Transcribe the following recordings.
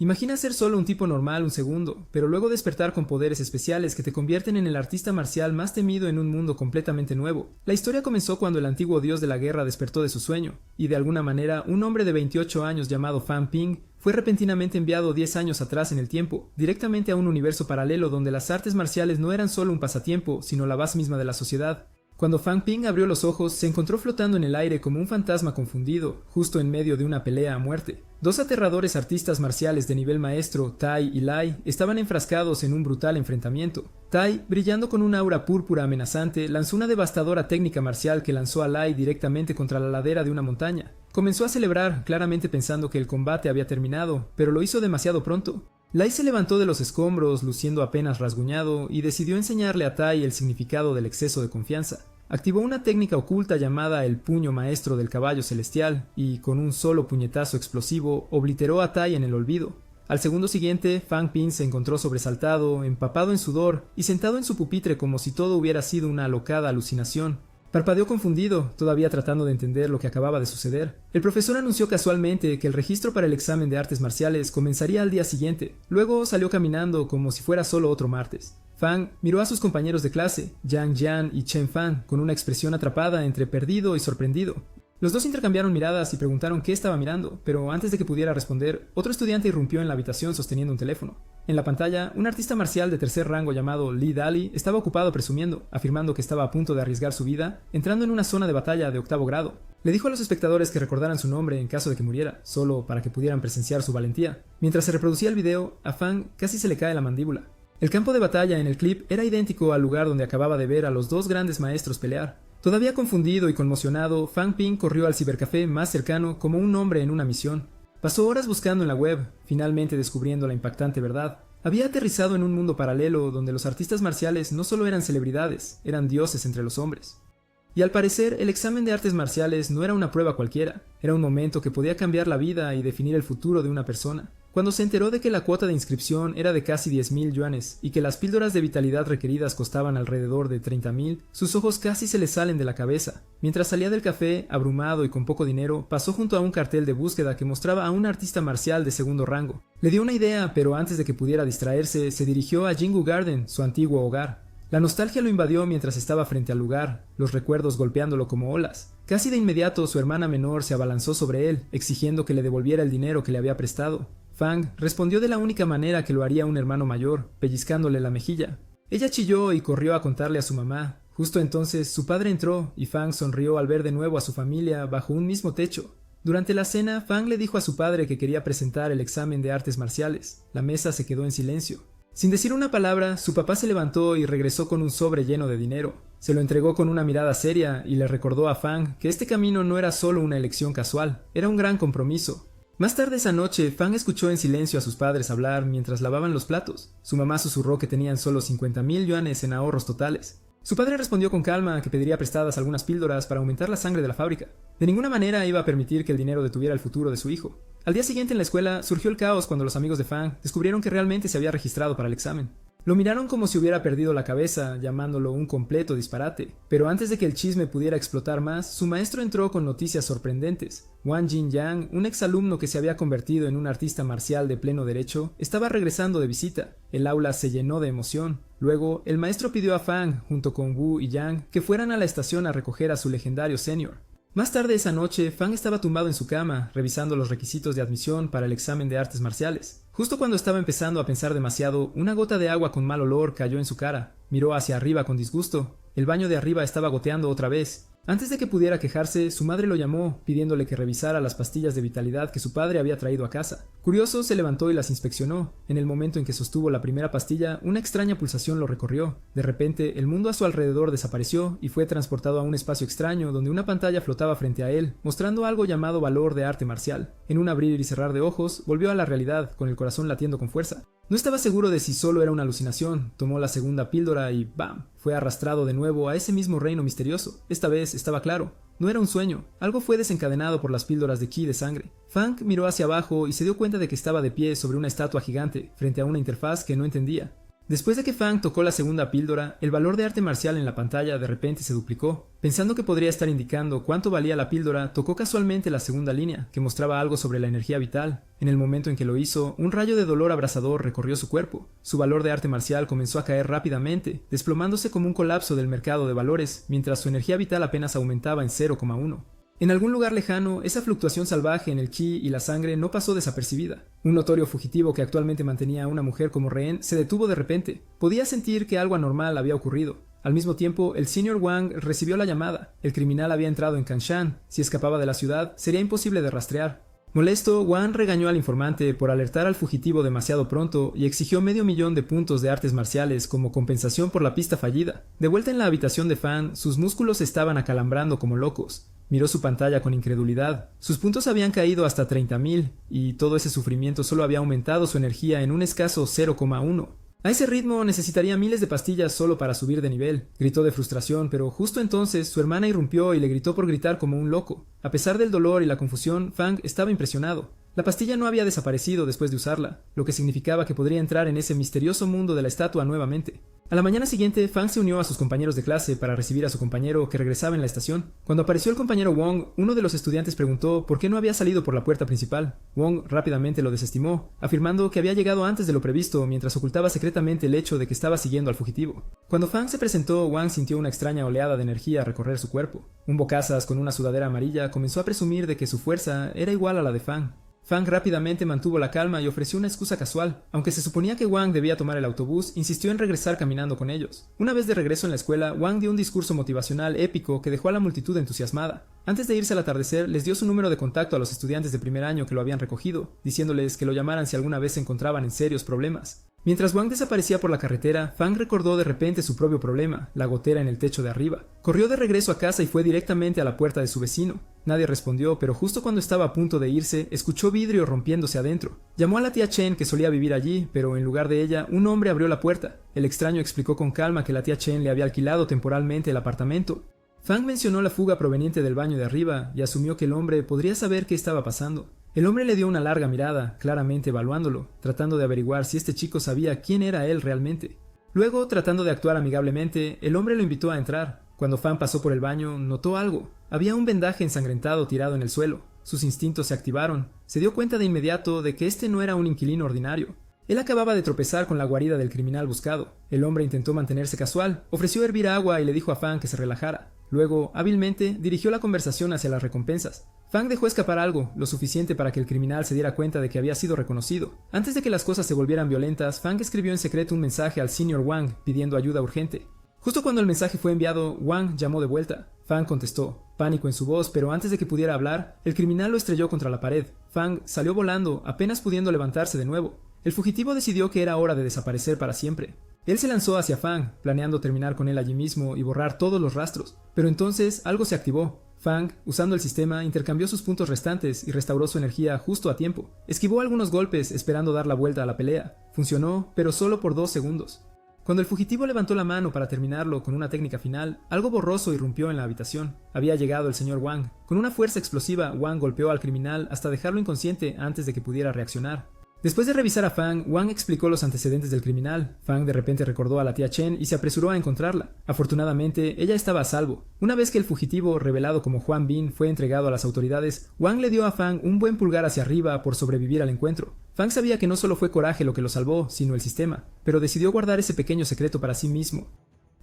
Imagina ser solo un tipo normal un segundo, pero luego despertar con poderes especiales que te convierten en el artista marcial más temido en un mundo completamente nuevo. La historia comenzó cuando el antiguo dios de la guerra despertó de su sueño, y de alguna manera un hombre de 28 años llamado Fan Ping fue repentinamente enviado 10 años atrás en el tiempo, directamente a un universo paralelo donde las artes marciales no eran solo un pasatiempo, sino la base misma de la sociedad. Cuando Fan Ping abrió los ojos, se encontró flotando en el aire como un fantasma confundido, justo en medio de una pelea a muerte. Dos aterradores artistas marciales de nivel maestro, Tai y Lai, estaban enfrascados en un brutal enfrentamiento. Tai, brillando con un aura púrpura amenazante, lanzó una devastadora técnica marcial que lanzó a Lai directamente contra la ladera de una montaña. Comenzó a celebrar, claramente pensando que el combate había terminado, pero lo hizo demasiado pronto. Lai se levantó de los escombros, luciendo apenas rasguñado, y decidió enseñarle a Tai el significado del exceso de confianza. Activó una técnica oculta llamada el puño maestro del caballo celestial y, con un solo puñetazo explosivo, obliteró a Tai en el olvido. Al segundo siguiente, Fan Ping se encontró sobresaltado, empapado en sudor y sentado en su pupitre como si todo hubiera sido una alocada alucinación. Parpadeó confundido, todavía tratando de entender lo que acababa de suceder. El profesor anunció casualmente que el registro para el examen de artes marciales comenzaría al día siguiente. Luego salió caminando como si fuera solo otro martes. Fang miró a sus compañeros de clase, Yang Jian y Chen Fan, con una expresión atrapada entre perdido y sorprendido. Los dos intercambiaron miradas y preguntaron qué estaba mirando, pero antes de que pudiera responder, otro estudiante irrumpió en la habitación sosteniendo un teléfono. En la pantalla, un artista marcial de tercer rango llamado Li Dali estaba ocupado presumiendo, afirmando que estaba a punto de arriesgar su vida, entrando en una zona de batalla de 8º grado. Le dijo a los espectadores que recordaran su nombre en caso de que muriera, solo para que pudieran presenciar su valentía. Mientras se reproducía el video, a Fang casi se le cae la mandíbula. El campo de batalla en el clip era idéntico al lugar donde acababa de ver a los dos grandes maestros pelear. Todavía confundido y conmocionado, Fan Ping corrió al cibercafé más cercano como un hombre en una misión. Pasó horas buscando en la web, finalmente descubriendo la impactante verdad. Había aterrizado en un mundo paralelo donde los artistas marciales no solo eran celebridades, eran dioses entre los hombres. Y al parecer, el examen de artes marciales no era una prueba cualquiera, era un momento que podía cambiar la vida y definir el futuro de una persona. Cuando se enteró de que la cuota de inscripción era de casi 10.000 yuanes y que las píldoras de vitalidad requeridas costaban alrededor de 30.000, sus ojos casi se le salen de la cabeza. Mientras salía del café, abrumado y con poco dinero, pasó junto a un cartel de búsqueda que mostraba a un artista marcial de segundo rango. Le dio una idea, pero antes de que pudiera distraerse, se dirigió a Jingu Garden, su antiguo hogar. La nostalgia lo invadió mientras estaba frente al lugar, los recuerdos golpeándolo como olas. Casi de inmediato su hermana menor se abalanzó sobre él, exigiendo que le devolviera el dinero que le había prestado. Fang respondió de la única manera que lo haría un hermano mayor, pellizcándole la mejilla. Ella chilló y corrió a contarle a su mamá. Justo entonces su padre entró y Fang sonrió al ver de nuevo a su familia bajo un mismo techo. Durante la cena, Fang le dijo a su padre que quería presentar el examen de artes marciales. La mesa se quedó en silencio. Sin decir una palabra, su papá se levantó y regresó con un sobre lleno de dinero. Se lo entregó con una mirada seria y le recordó a Fang que este camino no era solo una elección casual, era un gran compromiso. Más tarde esa noche, Fang escuchó en silencio a sus padres hablar mientras lavaban los platos. Su mamá susurró que tenían solo 50.000 yuanes en ahorros totales. Su padre respondió con calma que pediría prestadas algunas píldoras para aumentar la sangre de la fábrica. De ninguna manera iba a permitir que el dinero detuviera el futuro de su hijo. Al día siguiente en la escuela surgió el caos cuando los amigos de Fang descubrieron que realmente se había registrado para el examen. Lo miraron como si hubiera perdido la cabeza, llamándolo un completo disparate. Pero antes de que el chisme pudiera explotar más, su maestro entró con noticias sorprendentes. Wang Jinyang, un exalumno que se había convertido en un artista marcial de pleno derecho, estaba regresando de visita. El aula se llenó de emoción. Luego, el maestro pidió a Fang, junto con Wu y Yang, que fueran a la estación a recoger a su legendario senior. Más tarde esa noche, Fang estaba tumbado en su cama, revisando los requisitos de admisión para el examen de artes marciales. Justo cuando estaba empezando a pensar demasiado, una gota de agua con mal olor cayó en su cara. Miró hacia arriba con disgusto. El baño de arriba estaba goteando otra vez. Antes de que pudiera quejarse, su madre lo llamó, pidiéndole que revisara las pastillas de vitalidad que su padre había traído a casa. Curioso, se levantó y las inspeccionó. En el momento en que sostuvo la primera pastilla, una extraña pulsación lo recorrió. De repente, el mundo a su alrededor desapareció y fue transportado a un espacio extraño donde una pantalla flotaba frente a él, mostrando algo llamado valor de arte marcial. En un abrir y cerrar de ojos, volvió a la realidad, con el corazón latiendo con fuerza. No estaba seguro de si solo era una alucinación. Tomó la segunda píldora y ¡bam! Fue arrastrado de nuevo a ese mismo reino misterioso. Esta vez estaba claro. No era un sueño. Algo fue desencadenado por las píldoras de ki de sangre. Fang miró hacia abajo y se dio cuenta de que estaba de pie sobre una estatua gigante, frente a una interfaz que no entendía. Después de que Fang tocó la segunda píldora, el valor de arte marcial en la pantalla de repente se duplicó. Pensando que podría estar indicando cuánto valía la píldora, tocó casualmente la segunda línea, que mostraba algo sobre la energía vital. En el momento en que lo hizo, un rayo de dolor abrasador recorrió su cuerpo. Su valor de arte marcial comenzó a caer rápidamente, desplomándose como un colapso del mercado de valores, mientras su energía vital apenas aumentaba en 0,1. En algún lugar lejano, esa fluctuación salvaje en el ki y la sangre no pasó desapercibida. Un notorio fugitivo que actualmente mantenía a una mujer como rehén se detuvo de repente. Podía sentir que algo anormal había ocurrido. Al mismo tiempo, el Sr. Wang recibió la llamada. El criminal había entrado en Kanshan. Si escapaba de la ciudad, sería imposible de rastrear. Molesto, Wang regañó al informante por alertar al fugitivo demasiado pronto y exigió $500,000 de puntos de artes marciales como compensación por la pista fallida. De vuelta en la habitación de Fang, sus músculos estaban acalambrando como locos. Miró su pantalla con incredulidad. Sus puntos habían caído hasta 30,000, y todo ese sufrimiento solo había aumentado su energía en un escaso 0,1. A ese ritmo necesitaría miles de pastillas solo para subir de nivel. Gritó de frustración, pero justo entonces su hermana irrumpió y le gritó por gritar como un loco. A pesar del dolor y la confusión, Fang estaba impresionado. La pastilla no había desaparecido después de usarla, lo que significaba que podría entrar en ese misterioso mundo de la estatua nuevamente. A la mañana siguiente, Fang se unió a sus compañeros de clase para recibir a su compañero que regresaba en la estación. Cuando apareció el compañero Wong, uno de los estudiantes preguntó por qué no había salido por la puerta principal. Wong rápidamente lo desestimó, afirmando que había llegado antes de lo previsto mientras ocultaba secretamente el hecho de que estaba siguiendo al fugitivo. Cuando Fang se presentó, Wang sintió una extraña oleada de energía recorrer su cuerpo. Un bocazas con una sudadera amarilla comenzó a presumir de que su fuerza era igual a la de Fang. Fang rápidamente mantuvo la calma y ofreció una excusa casual. Aunque se suponía que Wang debía tomar el autobús, insistió en regresar caminando con ellos. Una vez de regreso en la escuela, Wang dio un discurso motivacional épico que dejó a la multitud entusiasmada. Antes de irse al atardecer, les dio su número de contacto a los estudiantes de primer año que lo habían recogido, diciéndoles que lo llamaran si alguna vez se encontraban en serios problemas. Mientras Wang desaparecía por la carretera, Fang recordó de repente su propio problema, la gotera en el techo de arriba. Corrió de regreso a casa y fue directamente a la puerta de su vecino. Nadie respondió, pero justo cuando estaba a punto de irse, escuchó vidrio rompiéndose adentro. Llamó a la tía Chen, que solía vivir allí, pero en lugar de ella, un hombre abrió la puerta. El extraño explicó con calma que la tía Chen le había alquilado temporalmente el apartamento. Fang mencionó la fuga proveniente del baño de arriba y asumió que el hombre podría saber qué estaba pasando. El hombre le dio una larga mirada, claramente evaluándolo, tratando de averiguar si este chico sabía quién era él realmente. Luego, tratando de actuar amigablemente, el hombre lo invitó a entrar. Cuando Fang pasó por el baño, notó algo. Había un vendaje ensangrentado tirado en el suelo. Sus instintos se activaron. Se dio cuenta de inmediato de que este no era un inquilino ordinario. Él acababa de tropezar con la guarida del criminal buscado. El hombre intentó mantenerse casual, ofreció hervir agua y le dijo a Fang que se relajara. Luego, hábilmente, dirigió la conversación hacia las recompensas. Fang dejó escapar algo, lo suficiente para que el criminal se diera cuenta de que había sido reconocido. Antes de que las cosas se volvieran violentas, Fang escribió en secreto un mensaje al Sr. Wang pidiendo ayuda urgente. Justo cuando el mensaje fue enviado, Wang llamó de vuelta. Fang contestó, pánico en su voz, pero antes de que pudiera hablar, el criminal lo estrelló contra la pared. Fang salió volando, apenas pudiendo levantarse de nuevo. El fugitivo decidió que era hora de desaparecer para siempre. Él se lanzó hacia Fang, planeando terminar con él allí mismo y borrar todos los rastros. Pero entonces algo se activó. Fang, usando el sistema, intercambió sus puntos restantes y restauró su energía justo a tiempo. Esquivó algunos golpes esperando dar la vuelta a la pelea. Funcionó, pero solo por 2 segundos. Cuando el fugitivo levantó la mano para terminarlo con una técnica final, algo borroso irrumpió en la habitación. Había llegado el Sr. Wang. Con una fuerza explosiva, Wang golpeó al criminal hasta dejarlo inconsciente antes de que pudiera reaccionar. Después de revisar a Fang, Wang explicó los antecedentes del criminal. Fang de repente recordó a la tía Chen y se apresuró a encontrarla. Afortunadamente, ella estaba a salvo. Una vez que el fugitivo, revelado como Juan Bin, fue entregado a las autoridades, Wang le dio a Fang un buen pulgar hacia arriba por sobrevivir al encuentro. Fang sabía que no solo fue coraje lo que lo salvó, sino el sistema, pero decidió guardar ese pequeño secreto para sí mismo.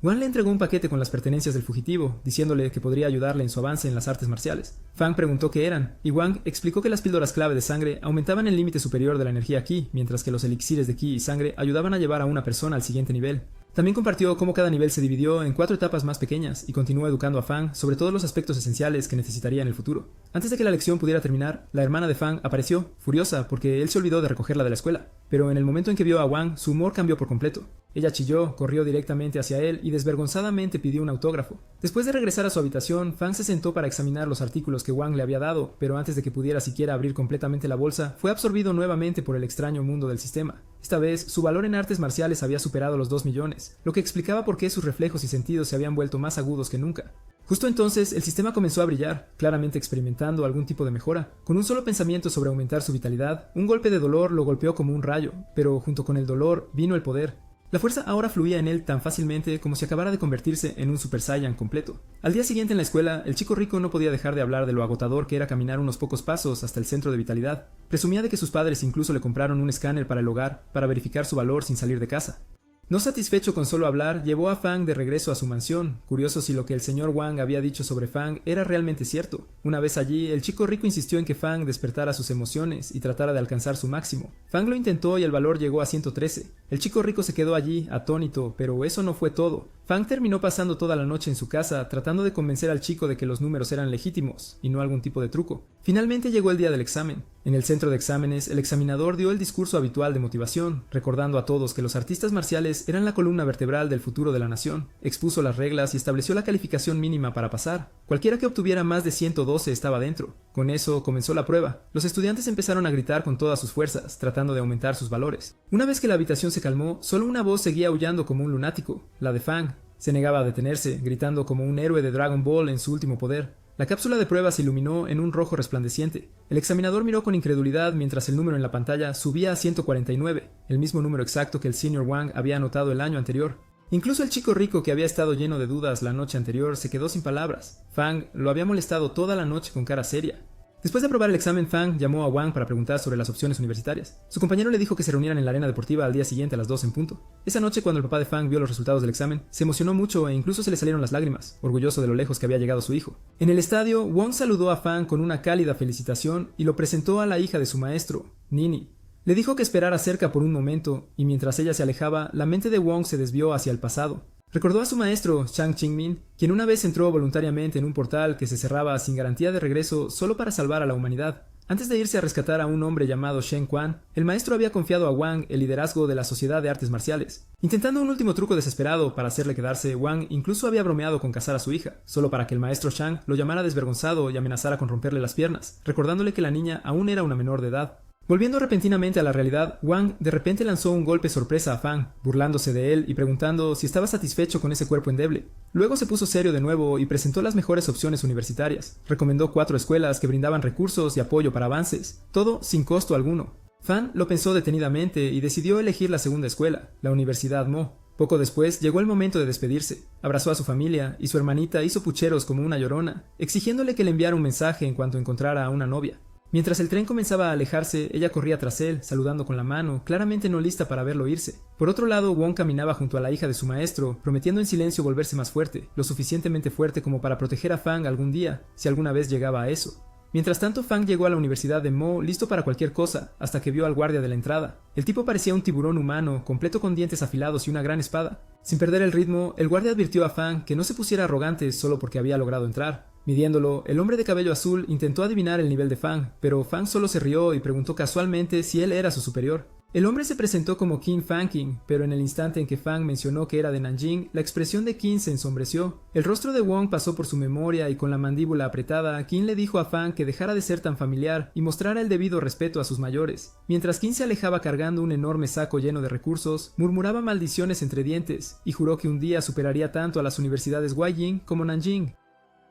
Wang le entregó un paquete con las pertenencias del fugitivo, diciéndole que podría ayudarle en su avance en las artes marciales. Fang preguntó qué eran, y Wang explicó que las píldoras clave de sangre aumentaban el límite superior de la energía ki, mientras que los elixires de ki y sangre ayudaban a llevar a una persona al siguiente nivel. También compartió cómo cada nivel se dividió en 4 etapas más pequeñas y continuó educando a Fang sobre todos los aspectos esenciales que necesitaría en el futuro. Antes de que la lección pudiera terminar, la hermana de Fang apareció, furiosa porque él se olvidó de recogerla de la escuela, pero en el momento en que vio a Wang, su humor cambió por completo. Ella chilló, corrió directamente hacia él y desvergonzadamente pidió un autógrafo. Después de regresar a su habitación, Fang se sentó para examinar los artículos que Wang le había dado, pero antes de que pudiera siquiera abrir completamente la bolsa, fue absorbido nuevamente por el extraño mundo del sistema. Esta vez, su valor en artes marciales había superado los 2 millones, lo que explicaba por qué sus reflejos y sentidos se habían vuelto más agudos que nunca. Justo entonces, el sistema comenzó a brillar, claramente experimentando algún tipo de mejora. Con un solo pensamiento sobre aumentar su vitalidad, un golpe de dolor lo golpeó como un rayo, pero junto con el dolor vino el poder. La fuerza ahora fluía en él tan fácilmente como si acabara de convertirse en un Super Saiyan completo. Al día siguiente en la escuela, el chico rico no podía dejar de hablar de lo agotador que era caminar unos pocos pasos hasta el centro de vitalidad. Presumía de que sus padres incluso le compraron un escáner para el hogar para verificar su valor sin salir de casa. No satisfecho con solo hablar, llevó a Fang de regreso a su mansión, curioso si lo que el señor Wang había dicho sobre Fang era realmente cierto. Una vez allí, el chico rico insistió en que Fang despertara sus emociones y tratara de alcanzar su máximo. Fang lo intentó y el valor llegó a 113. El chico rico se quedó allí, atónito, pero eso no fue todo. Fang terminó pasando toda la noche en su casa, tratando de convencer al chico de que los números eran legítimos, y no algún tipo de truco. Finalmente llegó el día del examen. En el centro de exámenes, el examinador dio el discurso habitual de motivación, recordando a todos que los artistas marciales eran la columna vertebral del futuro de la nación. Expuso las reglas y estableció la calificación mínima para pasar. Cualquiera que obtuviera más de 112 estaba dentro. Con eso comenzó la prueba. Los estudiantes empezaron a gritar con todas sus fuerzas, tratando de aumentar sus valores. Una vez que la habitación se calmó, solo una voz seguía aullando como un lunático, la de Fang. Se negaba a detenerse, gritando como un héroe de Dragon Ball en su último poder. La cápsula de prueba se iluminó en un rojo resplandeciente. El examinador miró con incredulidad mientras el número en la pantalla subía a 149, el mismo número exacto que el señor Wang había anotado el año anterior. Incluso el chico rico, que había estado lleno de dudas la noche anterior, se quedó sin palabras. Fang lo había molestado toda la noche con cara seria. Después de aprobar el examen, Fang llamó a Wang para preguntar sobre las opciones universitarias. Su compañero le dijo que se reunieran en la arena deportiva al día siguiente a las 2 en punto. Esa noche, cuando el papá de Fang vio los resultados del examen, se emocionó mucho e incluso se le salieron las lágrimas, orgulloso de lo lejos que había llegado su hijo. En el estadio, Wang saludó a Fang con una cálida felicitación y lo presentó a la hija de su maestro, Nini. Le dijo que esperara cerca por un momento, y mientras ella se alejaba, la mente de Wang se desvió hacia el pasado. Recordó a su maestro, Shang Qingmin, quien una vez entró voluntariamente en un portal que se cerraba sin garantía de regreso solo para salvar a la humanidad. Antes de irse a rescatar a un hombre llamado Shen Quan, el maestro había confiado a Wang el liderazgo de la Sociedad de Artes Marciales. Intentando un último truco desesperado para hacerle quedarse, Wang incluso había bromeado con casar a su hija, solo para que el maestro Shang lo llamara desvergonzado y amenazara con romperle las piernas, recordándole que la niña aún era una menor de edad. Volviendo repentinamente a la realidad, Wang de repente lanzó un golpe sorpresa a Fang, burlándose de él y preguntando si estaba satisfecho con ese cuerpo endeble. Luego se puso serio de nuevo y presentó las mejores opciones universitarias. Recomendó 4 escuelas que brindaban recursos y apoyo para avances, todo sin costo alguno. Fang lo pensó detenidamente y decidió elegir la segunda escuela, la Universidad Mo. Poco después llegó el momento de despedirse. Abrazó a su familia y su hermanita hizo pucheros como una llorona, exigiéndole que le enviara un mensaje en cuanto encontrara a una novia. Mientras el tren comenzaba a alejarse, ella corría tras él, saludando con la mano, claramente no lista para verlo irse. Por otro lado, Wong caminaba junto a la hija de su maestro, prometiendo en silencio volverse más fuerte, lo suficientemente fuerte como para proteger a Fang algún día, si alguna vez llegaba a eso. Mientras tanto, Fang llegó a la Universidad de Mo listo para cualquier cosa, hasta que vio al guardia de la entrada. El tipo parecía un tiburón humano, completo con dientes afilados y una gran espada. Sin perder el ritmo, el guardia advirtió a Fang que no se pusiera arrogante solo porque había logrado entrar. Midiéndolo, el hombre de cabello azul intentó adivinar el nivel de Fang, pero Fang solo se rió y preguntó casualmente si él era su superior. El hombre se presentó como Qin Fangqing, pero en el instante en que Fang mencionó que era de Nanjing, la expresión de Qin se ensombreció. El rostro de Wong pasó por su memoria y con la mandíbula apretada, Qin le dijo a Fang que dejara de ser tan familiar y mostrara el debido respeto a sus mayores. Mientras Qin se alejaba cargando un enorme saco lleno de recursos, murmuraba maldiciones entre dientes y juró que un día superaría tanto a las universidades Guiying como Nanjing.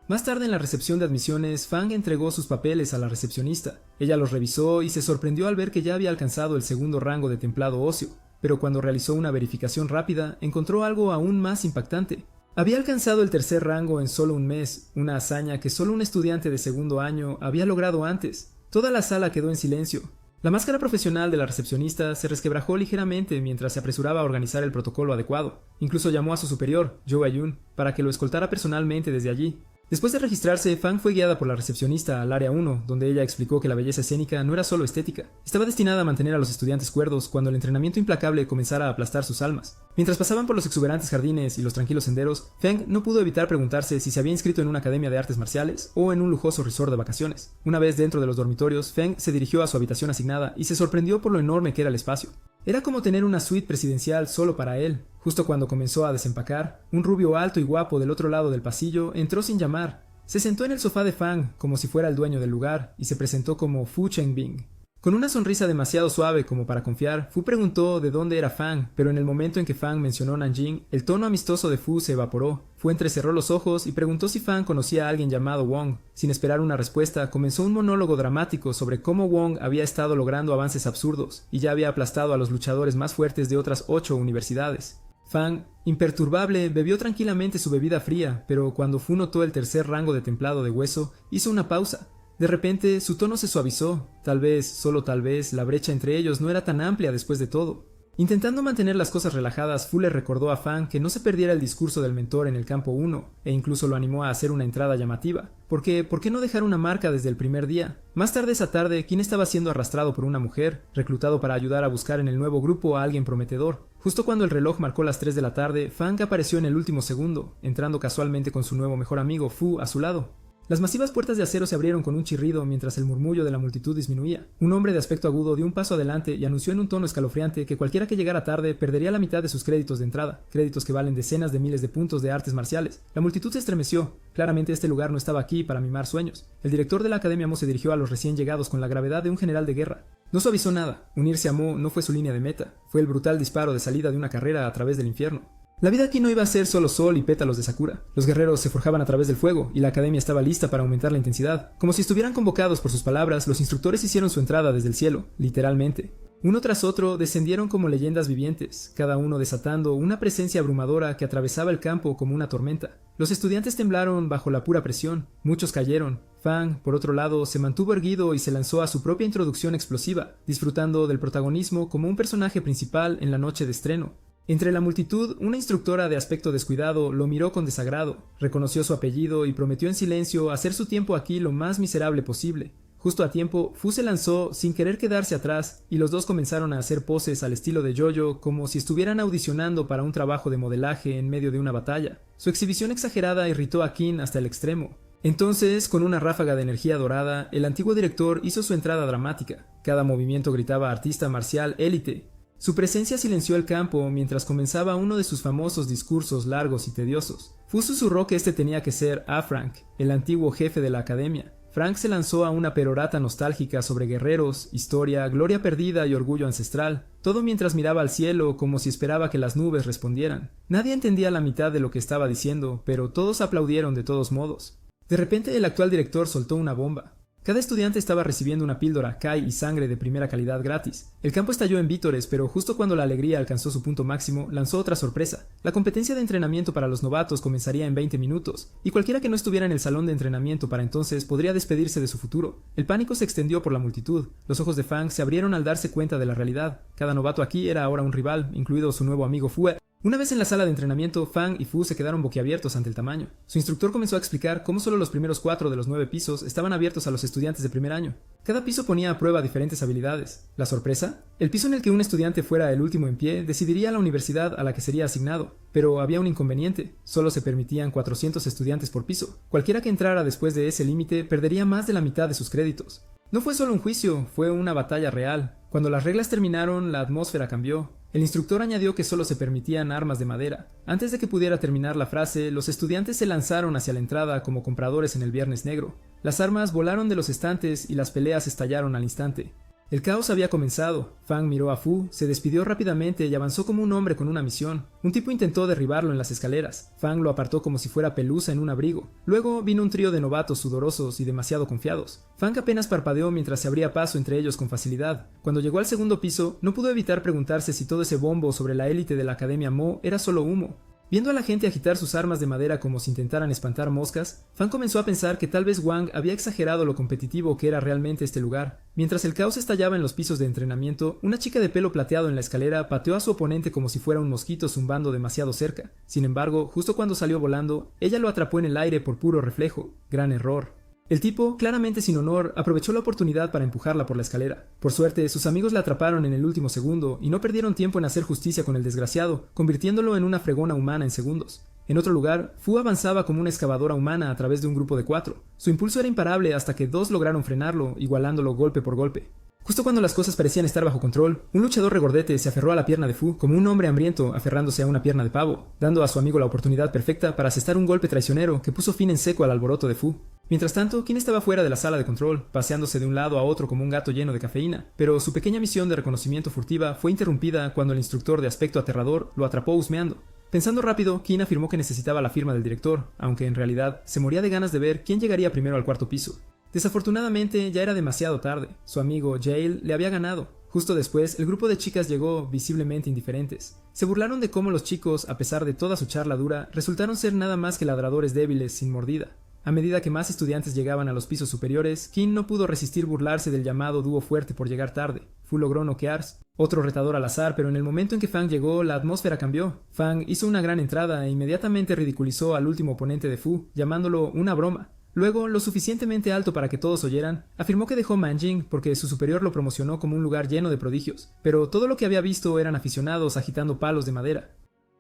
Más tarde en la recepción de admisiones, Fang entregó sus papeles a la recepcionista. Ella los revisó y se sorprendió al ver que ya había alcanzado el segundo rango de templado óseo, pero cuando realizó una verificación rápida, encontró algo aún más impactante. Había alcanzado el tercer rango en solo un mes, una hazaña que solo un estudiante de segundo año había logrado antes. Toda la sala quedó en silencio. La máscara profesional de la recepcionista se resquebrajó ligeramente mientras se apresuraba a organizar el protocolo adecuado. Incluso llamó a su superior, Zhou Ayun, para que lo escoltara personalmente desde allí. Después de registrarse, Fang fue guiada por la recepcionista al área 1, donde ella explicó que la belleza escénica no era solo estética. Estaba destinada a mantener a los estudiantes cuerdos cuando el entrenamiento implacable comenzara a aplastar sus almas. Mientras pasaban por los exuberantes jardines y los tranquilos senderos, Fang no pudo evitar preguntarse si se había inscrito en una academia de artes marciales o en un lujoso resort de vacaciones. Una vez dentro de los dormitorios, Fang se dirigió a su habitación asignada y se sorprendió por lo enorme que era el espacio. Era como tener una suite presidencial solo para él. Justo cuando comenzó a desempacar, un rubio alto y guapo del otro lado del pasillo entró sin llamar. Se sentó en el sofá de Fang como si fuera el dueño del lugar y se presentó como Fu Chengbing. Con una sonrisa demasiado suave como para confiar, Fu preguntó de dónde era Fang, pero en el momento en que Fang mencionó Nanjing, el tono amistoso de Fu se evaporó. Fu entrecerró los ojos y preguntó si Fang conocía a alguien llamado Wong. Sin esperar una respuesta, comenzó un monólogo dramático sobre cómo Wong había estado logrando avances absurdos y ya había aplastado a los luchadores más fuertes de otras 8 universidades. Fang, imperturbable, bebió tranquilamente su bebida fría, pero cuando Fu notó el tercer rango de templado de hueso, hizo una pausa. De repente, su tono se suavizó. Tal vez, solo tal vez, la brecha entre ellos no era tan amplia después de todo. Intentando mantener las cosas relajadas, Fu le recordó a Fang que no se perdiera el discurso del mentor en el campo 1, e incluso lo animó a hacer una entrada llamativa. Porque, ¿por qué no dejar una marca desde el primer día? Más tarde esa tarde, Qin estaba siendo arrastrado por una mujer, reclutado para ayudar a buscar en el nuevo grupo a alguien prometedor. Justo cuando el reloj marcó las 3 de la tarde, Fang apareció en el último segundo, entrando casualmente con su nuevo mejor amigo, Fu, a su lado. Las masivas puertas de acero se abrieron con un chirrido mientras el murmullo de la multitud disminuía. Un hombre de aspecto agudo dio un paso adelante y anunció en un tono escalofriante que cualquiera que llegara tarde perdería la mitad de sus créditos de entrada, créditos que valen decenas de miles de puntos de artes marciales. La multitud se estremeció. Claramente este lugar no estaba aquí para mimar sueños. El director de la Academia Mo se dirigió a los recién llegados con la gravedad de un general de guerra. No suavizó nada. Unirse a Mo no fue su línea de meta. Fue el brutal disparo de salida de una carrera a través del infierno. La vida aquí no iba a ser solo sol y pétalos de sakura. Los guerreros se forjaban a través del fuego, y la academia estaba lista para aumentar la intensidad. Como si estuvieran convocados por sus palabras, los instructores hicieron su entrada desde el cielo, literalmente. Uno tras otro descendieron como leyendas vivientes, cada uno desatando una presencia abrumadora que atravesaba el campo como una tormenta. Los estudiantes temblaron bajo la pura presión, muchos cayeron. Fang, por otro lado, se mantuvo erguido y se lanzó a su propia introducción explosiva, disfrutando del protagonismo como un personaje principal en la noche de estreno. Entre la multitud, una instructora de aspecto descuidado lo miró con desagrado, reconoció su apellido y prometió en silencio hacer su tiempo aquí lo más miserable posible. Justo a tiempo, Fu se lanzó sin querer quedarse atrás y los dos comenzaron a hacer poses al estilo de Jojo como si estuvieran audicionando para un trabajo de modelaje en medio de una batalla. Su exhibición exagerada irritó a Qin hasta el extremo. Entonces, con una ráfaga de energía dorada, el antiguo director hizo su entrada dramática. Cada movimiento gritaba artista marcial élite. Su presencia silenció el campo mientras comenzaba uno de sus famosos discursos largos y tediosos. Fu susurró que este tenía que ser A. Frank, el antiguo jefe de la academia. Frank se lanzó a una perorata nostálgica sobre guerreros, historia, gloria perdida y orgullo ancestral, todo mientras miraba al cielo como si esperaba que las nubes respondieran. Nadie entendía la mitad de lo que estaba diciendo, pero todos aplaudieron de todos modos. De repente el actual director soltó una bomba. Cada estudiante estaba recibiendo una píldora, Kai y sangre de primera calidad gratis. El campo estalló en vítores, pero justo cuando la alegría alcanzó su punto máximo, lanzó otra sorpresa. La competencia de entrenamiento para los novatos comenzaría en 20 minutos, y cualquiera que no estuviera en el salón de entrenamiento para entonces podría despedirse de su futuro. El pánico se extendió por la multitud. Los ojos de Fang se abrieron al darse cuenta de la realidad. Cada novato aquí era ahora un rival, incluido su nuevo amigo Fu. Una vez en la sala de entrenamiento, Fang y Fu se quedaron boquiabiertos ante el tamaño. Su instructor comenzó a explicar cómo solo los primeros 4 de los 9 pisos estaban abiertos a los estudiantes de primer año. Cada piso ponía a prueba diferentes habilidades. ¿La sorpresa? El piso en el que un estudiante fuera el último en pie decidiría la universidad a la que sería asignado. Pero había un inconveniente. Solo se permitían 400 estudiantes por piso. Cualquiera que entrara después de ese límite perdería más de la mitad de sus créditos. No fue solo un juicio, fue una batalla real. Cuando las reglas terminaron, la atmósfera cambió. El instructor añadió que solo se permitían armas de madera. Antes de que pudiera terminar la frase, los estudiantes se lanzaron hacia la entrada como compradores en el Viernes Negro. Las armas volaron de los estantes y las peleas estallaron al instante. El caos había comenzado. Fang miró a Fu, se despidió rápidamente y avanzó como un hombre con una misión. Un tipo intentó derribarlo en las escaleras. Fang lo apartó como si fuera pelusa en un abrigo. Luego vino un trío de novatos sudorosos y demasiado confiados. Fang apenas parpadeó mientras se abría paso entre ellos con facilidad. Cuando llegó al segundo piso, no pudo evitar preguntarse si todo ese bombo sobre la élite de la Academia Mo era solo humo. Viendo a la gente agitar sus armas de madera como si intentaran espantar moscas, Fang comenzó a pensar que tal vez Wang había exagerado lo competitivo que era realmente este lugar. Mientras el caos estallaba en los pisos de entrenamiento, una chica de pelo plateado en la escalera pateó a su oponente como si fuera un mosquito zumbando demasiado cerca. Sin embargo, justo cuando salió volando, ella lo atrapó en el aire por puro reflejo. Gran error. El tipo, claramente sin honor, aprovechó la oportunidad para empujarla por la escalera. Por suerte, sus amigos la atraparon en el último segundo y no perdieron tiempo en hacer justicia con el desgraciado, convirtiéndolo en una fregona humana en segundos. En otro lugar, Fu avanzaba como una excavadora humana a través de un grupo de 4. Su impulso era imparable hasta que 2 lograron frenarlo, igualándolo golpe por golpe. Justo cuando las cosas parecían estar bajo control, un luchador regordete se aferró a la pierna de Fu como un hombre hambriento aferrándose a una pierna de pavo, dando a su amigo la oportunidad perfecta para asestar un golpe traicionero que puso fin en seco al alboroto de Fu. Mientras tanto, Qin estaba fuera de la sala de control, paseándose de un lado a otro como un gato lleno de cafeína, pero su pequeña misión de reconocimiento furtiva fue interrumpida cuando el instructor de aspecto aterrador lo atrapó husmeando. Pensando rápido, Qin afirmó que necesitaba la firma del director, aunque en realidad se moría de ganas de ver quién llegaría primero al cuarto piso. Desafortunadamente, ya era demasiado tarde. Su amigo Jael le había ganado. Justo después, el grupo de chicas llegó visiblemente indiferentes. Se burlaron de cómo los chicos, a pesar de toda su charla dura, resultaron ser nada más que ladradores débiles sin mordida. A medida que más estudiantes llegaban a los pisos superiores, Qin no pudo resistir burlarse del llamado dúo fuerte por llegar tarde. Fu logró noquear otro retador al azar, pero en el momento en que Fang llegó, la atmósfera cambió. Fang hizo una gran entrada e inmediatamente ridiculizó al último oponente de Fu, llamándolo una broma. Luego, lo suficientemente alto para que todos oyeran, afirmó que dejó Manjing porque su superior lo promocionó como un lugar lleno de prodigios, pero todo lo que había visto eran aficionados agitando palos de madera.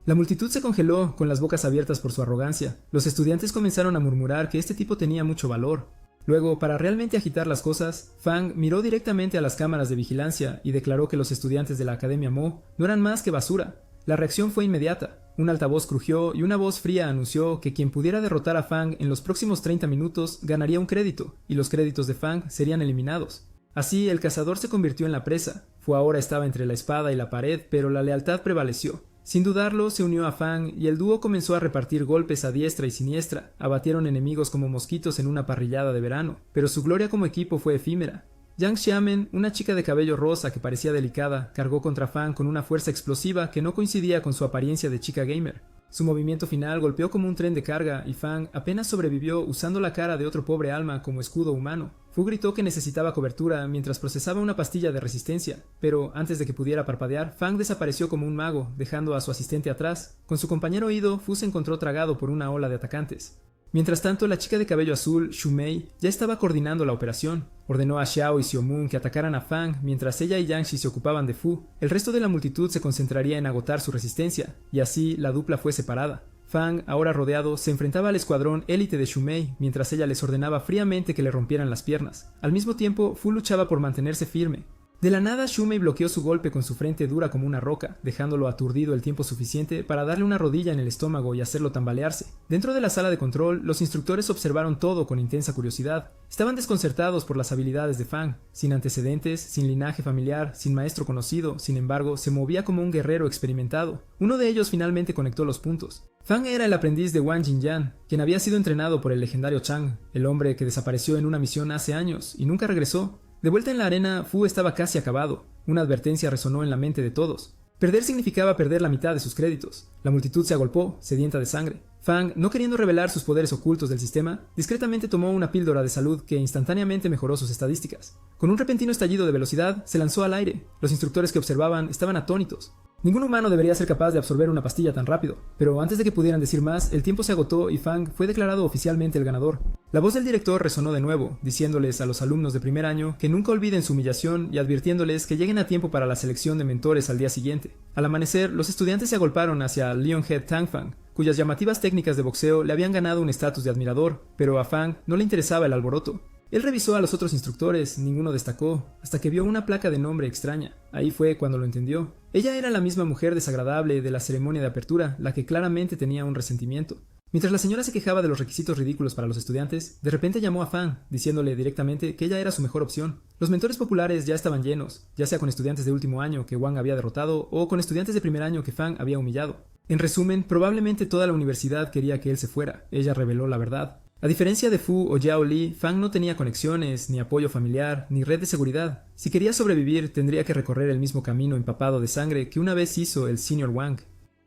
La multitud se congeló, con las bocas abiertas por su arrogancia. Los estudiantes comenzaron a murmurar que este tipo tenía mucho valor. Luego, para realmente agitar las cosas, Fang miró directamente a las cámaras de vigilancia y declaró que los estudiantes de la Academia Mo no eran más que basura. La reacción fue inmediata. Un altavoz crujió y una voz fría anunció que quien pudiera derrotar a Fang en los próximos 30 minutos ganaría un crédito, y los créditos de Fang serían eliminados. Así, el cazador se convirtió en la presa. Fu ahora estaba entre la espada y la pared, pero la lealtad prevaleció. Sin dudarlo, se unió a Fang y el dúo comenzó a repartir golpes a diestra y siniestra. Abatieron enemigos como mosquitos en una parrillada de verano, pero su gloria como equipo fue efímera. Yang Xiamen, una chica de cabello rosa que parecía delicada, cargó contra Fang con una fuerza explosiva que no coincidía con su apariencia de chica gamer. Su movimiento final golpeó como un tren de carga y Fang apenas sobrevivió usando la cara de otro pobre alma como escudo humano. Fu gritó que necesitaba cobertura mientras procesaba una pastilla de resistencia, pero antes de que pudiera parpadear, Fang desapareció como un mago, dejando a su asistente atrás. Con su compañero Ido, Fu se encontró tragado por una ola de atacantes. Mientras tanto, la chica de cabello azul, Xu Mei, ya estaba coordinando la operación. Ordenó a Xiao y Xiaomun que atacaran a Fang mientras ella y Yangshi se ocupaban de Fu. El resto de la multitud se concentraría en agotar su resistencia, y así la dupla fue separada. Fang, ahora rodeado, se enfrentaba al escuadrón élite de Xu Mei mientras ella les ordenaba fríamente que le rompieran las piernas. Al mismo tiempo, Fu luchaba por mantenerse firme. De la nada, Xu Mei bloqueó su golpe con su frente dura como una roca, dejándolo aturdido el tiempo suficiente para darle una rodilla en el estómago y hacerlo tambalearse. Dentro de la sala de control, los instructores observaron todo con intensa curiosidad. Estaban desconcertados por las habilidades de Fang. Sin antecedentes, sin linaje familiar, sin maestro conocido, sin embargo, se movía como un guerrero experimentado. Uno de ellos finalmente conectó los puntos. Fang era el aprendiz de Wang Jinyan, quien había sido entrenado por el legendario Chang, el hombre que desapareció en una misión hace años y nunca regresó. De vuelta en la arena, Fu estaba casi acabado. Una advertencia resonó en la mente de todos. Perder significaba perder la mitad de sus créditos. La multitud se agolpó, sedienta de sangre. Fang, no queriendo revelar sus poderes ocultos del sistema, discretamente tomó una píldora de salud que instantáneamente mejoró sus estadísticas. Con un repentino estallido de velocidad, se lanzó al aire. Los instructores que observaban estaban atónitos. Ningún humano debería ser capaz de absorber una pastilla tan rápido, pero antes de que pudieran decir más, el tiempo se agotó y Fang fue declarado oficialmente el ganador. La voz del director resonó de nuevo, diciéndoles a los alumnos de primer año que nunca olviden su humillación y advirtiéndoles que lleguen a tiempo para la selección de mentores al día siguiente. Al amanecer, los estudiantes se agolparon hacia Lionhead Tangfang, cuyas llamativas técnicas de boxeo le habían ganado un estatus de admirador, pero a Fang no le interesaba el alboroto. Él revisó a los otros instructores, ninguno destacó, hasta que vio una placa de nombre extraña. Ahí fue cuando lo entendió. Ella era la misma mujer desagradable de la ceremonia de apertura, la que claramente tenía un resentimiento. Mientras la señora se quejaba de los requisitos ridículos para los estudiantes, de repente llamó a Fang, diciéndole directamente que ella era su mejor opción. Los mentores populares ya estaban llenos, ya sea con estudiantes de último año que Wang había derrotado o con estudiantes de primer año que Fang había humillado. En resumen, probablemente toda la universidad quería que él se fuera. Ella reveló la verdad. A diferencia de Fu o Yao Li, Fang no tenía conexiones, ni apoyo familiar, ni red de seguridad. Si quería sobrevivir, tendría que recorrer el mismo camino empapado de sangre que una vez hizo el Sr. Wang.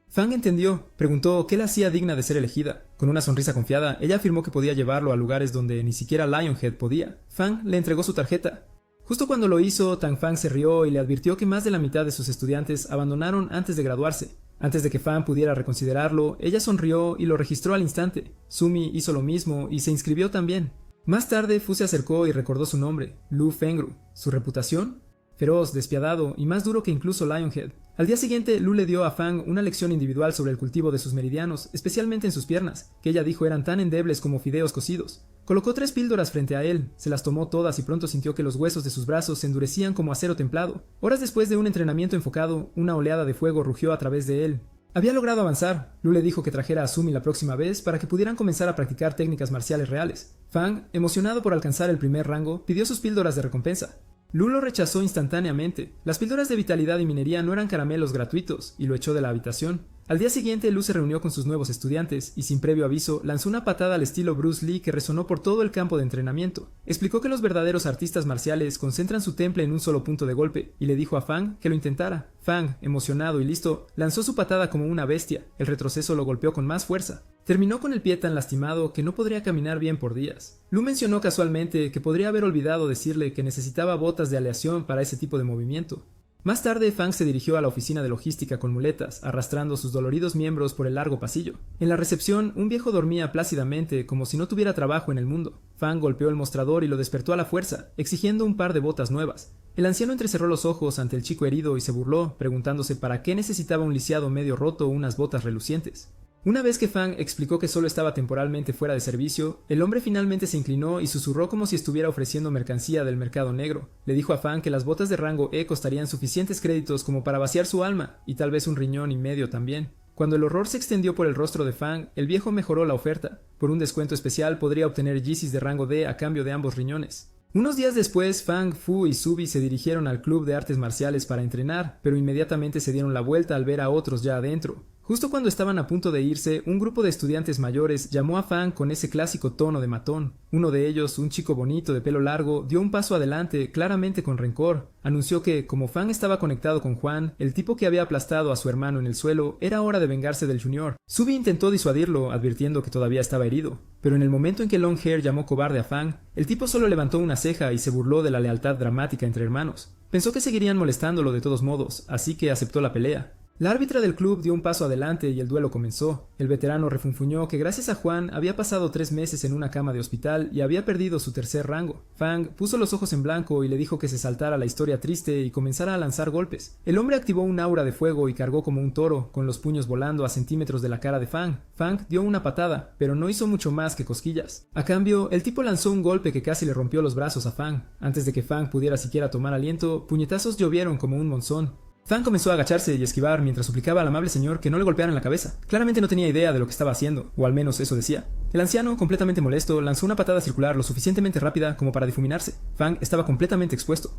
Fang entendió, preguntó qué la hacía digna de ser elegida. Con una sonrisa confiada, ella afirmó que podía llevarlo a lugares donde ni siquiera Lionhead podía. Fang le entregó su tarjeta. Justo cuando lo hizo, Tang Fang se rió y le advirtió que más de la mitad de sus estudiantes abandonaron antes de graduarse. Antes de que Fang pudiera reconsiderarlo, ella sonrió y lo registró al instante. Sumi hizo lo mismo y se inscribió también. Más tarde, Fu se acercó y recordó su nombre, Lu Fengru. ¿Su reputación? Feroz, despiadado y más duro que incluso Lionhead. Al día siguiente, Lu le dio a Fang una lección individual sobre el cultivo de sus meridianos, especialmente en sus piernas, que ella dijo eran tan endebles como fideos cocidos. Colocó 3 píldoras frente a él, se las tomó todas y pronto sintió que los huesos de sus brazos se endurecían como acero templado. Horas después de un entrenamiento enfocado, una oleada de fuego rugió a través de él. Había logrado avanzar. Lu le dijo que trajera a Sumi la próxima vez para que pudieran comenzar a practicar técnicas marciales reales. Fang, emocionado por alcanzar el primer rango, pidió sus píldoras de recompensa. Lu lo rechazó instantáneamente. Las píldoras de vitalidad y minería no eran caramelos gratuitos, y lo echó de la habitación. Al día siguiente, Lu se reunió con sus nuevos estudiantes y, sin previo aviso, lanzó una patada al estilo Bruce Lee que resonó por todo el campo de entrenamiento. Explicó que los verdaderos artistas marciales concentran su temple en un solo punto de golpe, y le dijo a Fang que lo intentara. Fang, emocionado y listo, lanzó su patada como una bestia. El retroceso lo golpeó con más fuerza. Terminó con el pie tan lastimado que no podría caminar bien por días. Lu mencionó casualmente que podría haber olvidado decirle que necesitaba botas de aleación para ese tipo de movimiento. Más tarde, Fang se dirigió a la oficina de logística con muletas, arrastrando sus doloridos miembros por el largo pasillo. En la recepción, un viejo dormía plácidamente, como si no tuviera trabajo en el mundo. Fang golpeó el mostrador y lo despertó a la fuerza, exigiendo un par de botas nuevas. El anciano entrecerró los ojos ante el chico herido y se burló, preguntándose para qué necesitaba un lisiado medio roto o unas botas relucientes. Una vez que Fang explicó que solo estaba temporalmente fuera de servicio, el hombre finalmente se inclinó y susurró como si estuviera ofreciendo mercancía del mercado negro. Le dijo a Fang que las botas de rango E costarían suficientes créditos como para vaciar su alma, y tal vez un riñón y medio también. Cuando el horror se extendió por el rostro de Fang, el viejo mejoró la oferta. Por un descuento especial podría obtener Yeezys de rango D a cambio de ambos riñones. Unos días después, Fang, Fu y Subi se dirigieron al club de artes marciales para entrenar, pero inmediatamente se dieron la vuelta al ver a otros ya adentro. Justo cuando estaban a punto de irse, un grupo de estudiantes mayores llamó a Fang con ese clásico tono de matón. Uno de ellos, un chico bonito de pelo largo, dio un paso adelante, claramente con rencor. Anunció que, como Fang estaba conectado con Juan, el tipo que había aplastado a su hermano en el suelo, era hora de vengarse del Junior. Subi intentó disuadirlo, advirtiendo que todavía estaba herido. Pero en el momento en que Longhair llamó cobarde a Fang, el tipo solo levantó una ceja y se burló de la lealtad dramática entre hermanos. Pensó que seguirían molestándolo de todos modos, así que aceptó la pelea. La árbitra del club dio un paso adelante y el duelo comenzó. El veterano refunfuñó que gracias a Juan había pasado 3 meses en una cama de hospital y había perdido su tercer rango. Fang puso los ojos en blanco y le dijo que se saltara la historia triste y comenzara a lanzar golpes. El hombre activó un aura de fuego y cargó como un toro, con los puños volando a centímetros de la cara de Fang. Fang dio una patada, pero no hizo mucho más que cosquillas. A cambio, el tipo lanzó un golpe que casi le rompió los brazos a Fang. Antes de que Fang pudiera siquiera tomar aliento, puñetazos llovieron como un monzón. Fang comenzó a agacharse y esquivar mientras suplicaba al amable señor que no le golpeara en la cabeza. Claramente no tenía idea de lo que estaba haciendo, o al menos eso decía. El anciano, completamente molesto, lanzó una patada circular lo suficientemente rápida como para difuminarse. Fang estaba completamente expuesto.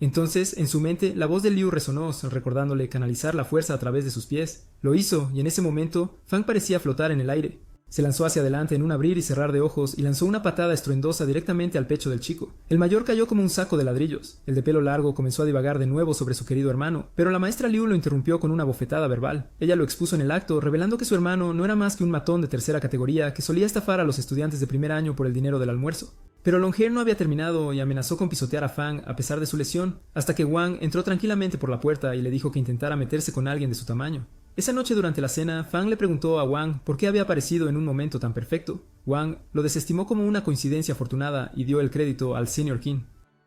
Entonces, en su mente, la voz de Liu resonó, recordándole canalizar la fuerza a través de sus pies. Lo hizo, y en ese momento, Fang parecía flotar en el aire. Se lanzó hacia adelante en un abrir y cerrar de ojos y lanzó una patada estruendosa directamente al pecho del chico. El mayor cayó como un saco de ladrillos. El de pelo largo comenzó a divagar de nuevo sobre su querido hermano, pero la maestra Liu lo interrumpió con una bofetada verbal. Ella lo expuso en el acto, revelando que su hermano no era más que un matón de tercera categoría que solía estafar a los estudiantes de primer año por el dinero del almuerzo. Pero Longhair no había terminado y amenazó con pisotear a Fang a pesar de su lesión, hasta que Wang entró tranquilamente por la puerta y le dijo que intentara meterse con alguien de su tamaño. Esa noche durante la cena, Fang le preguntó a Wang por qué había aparecido en un momento tan perfecto. Wang lo desestimó como una coincidencia afortunada y dio el crédito al Senior King.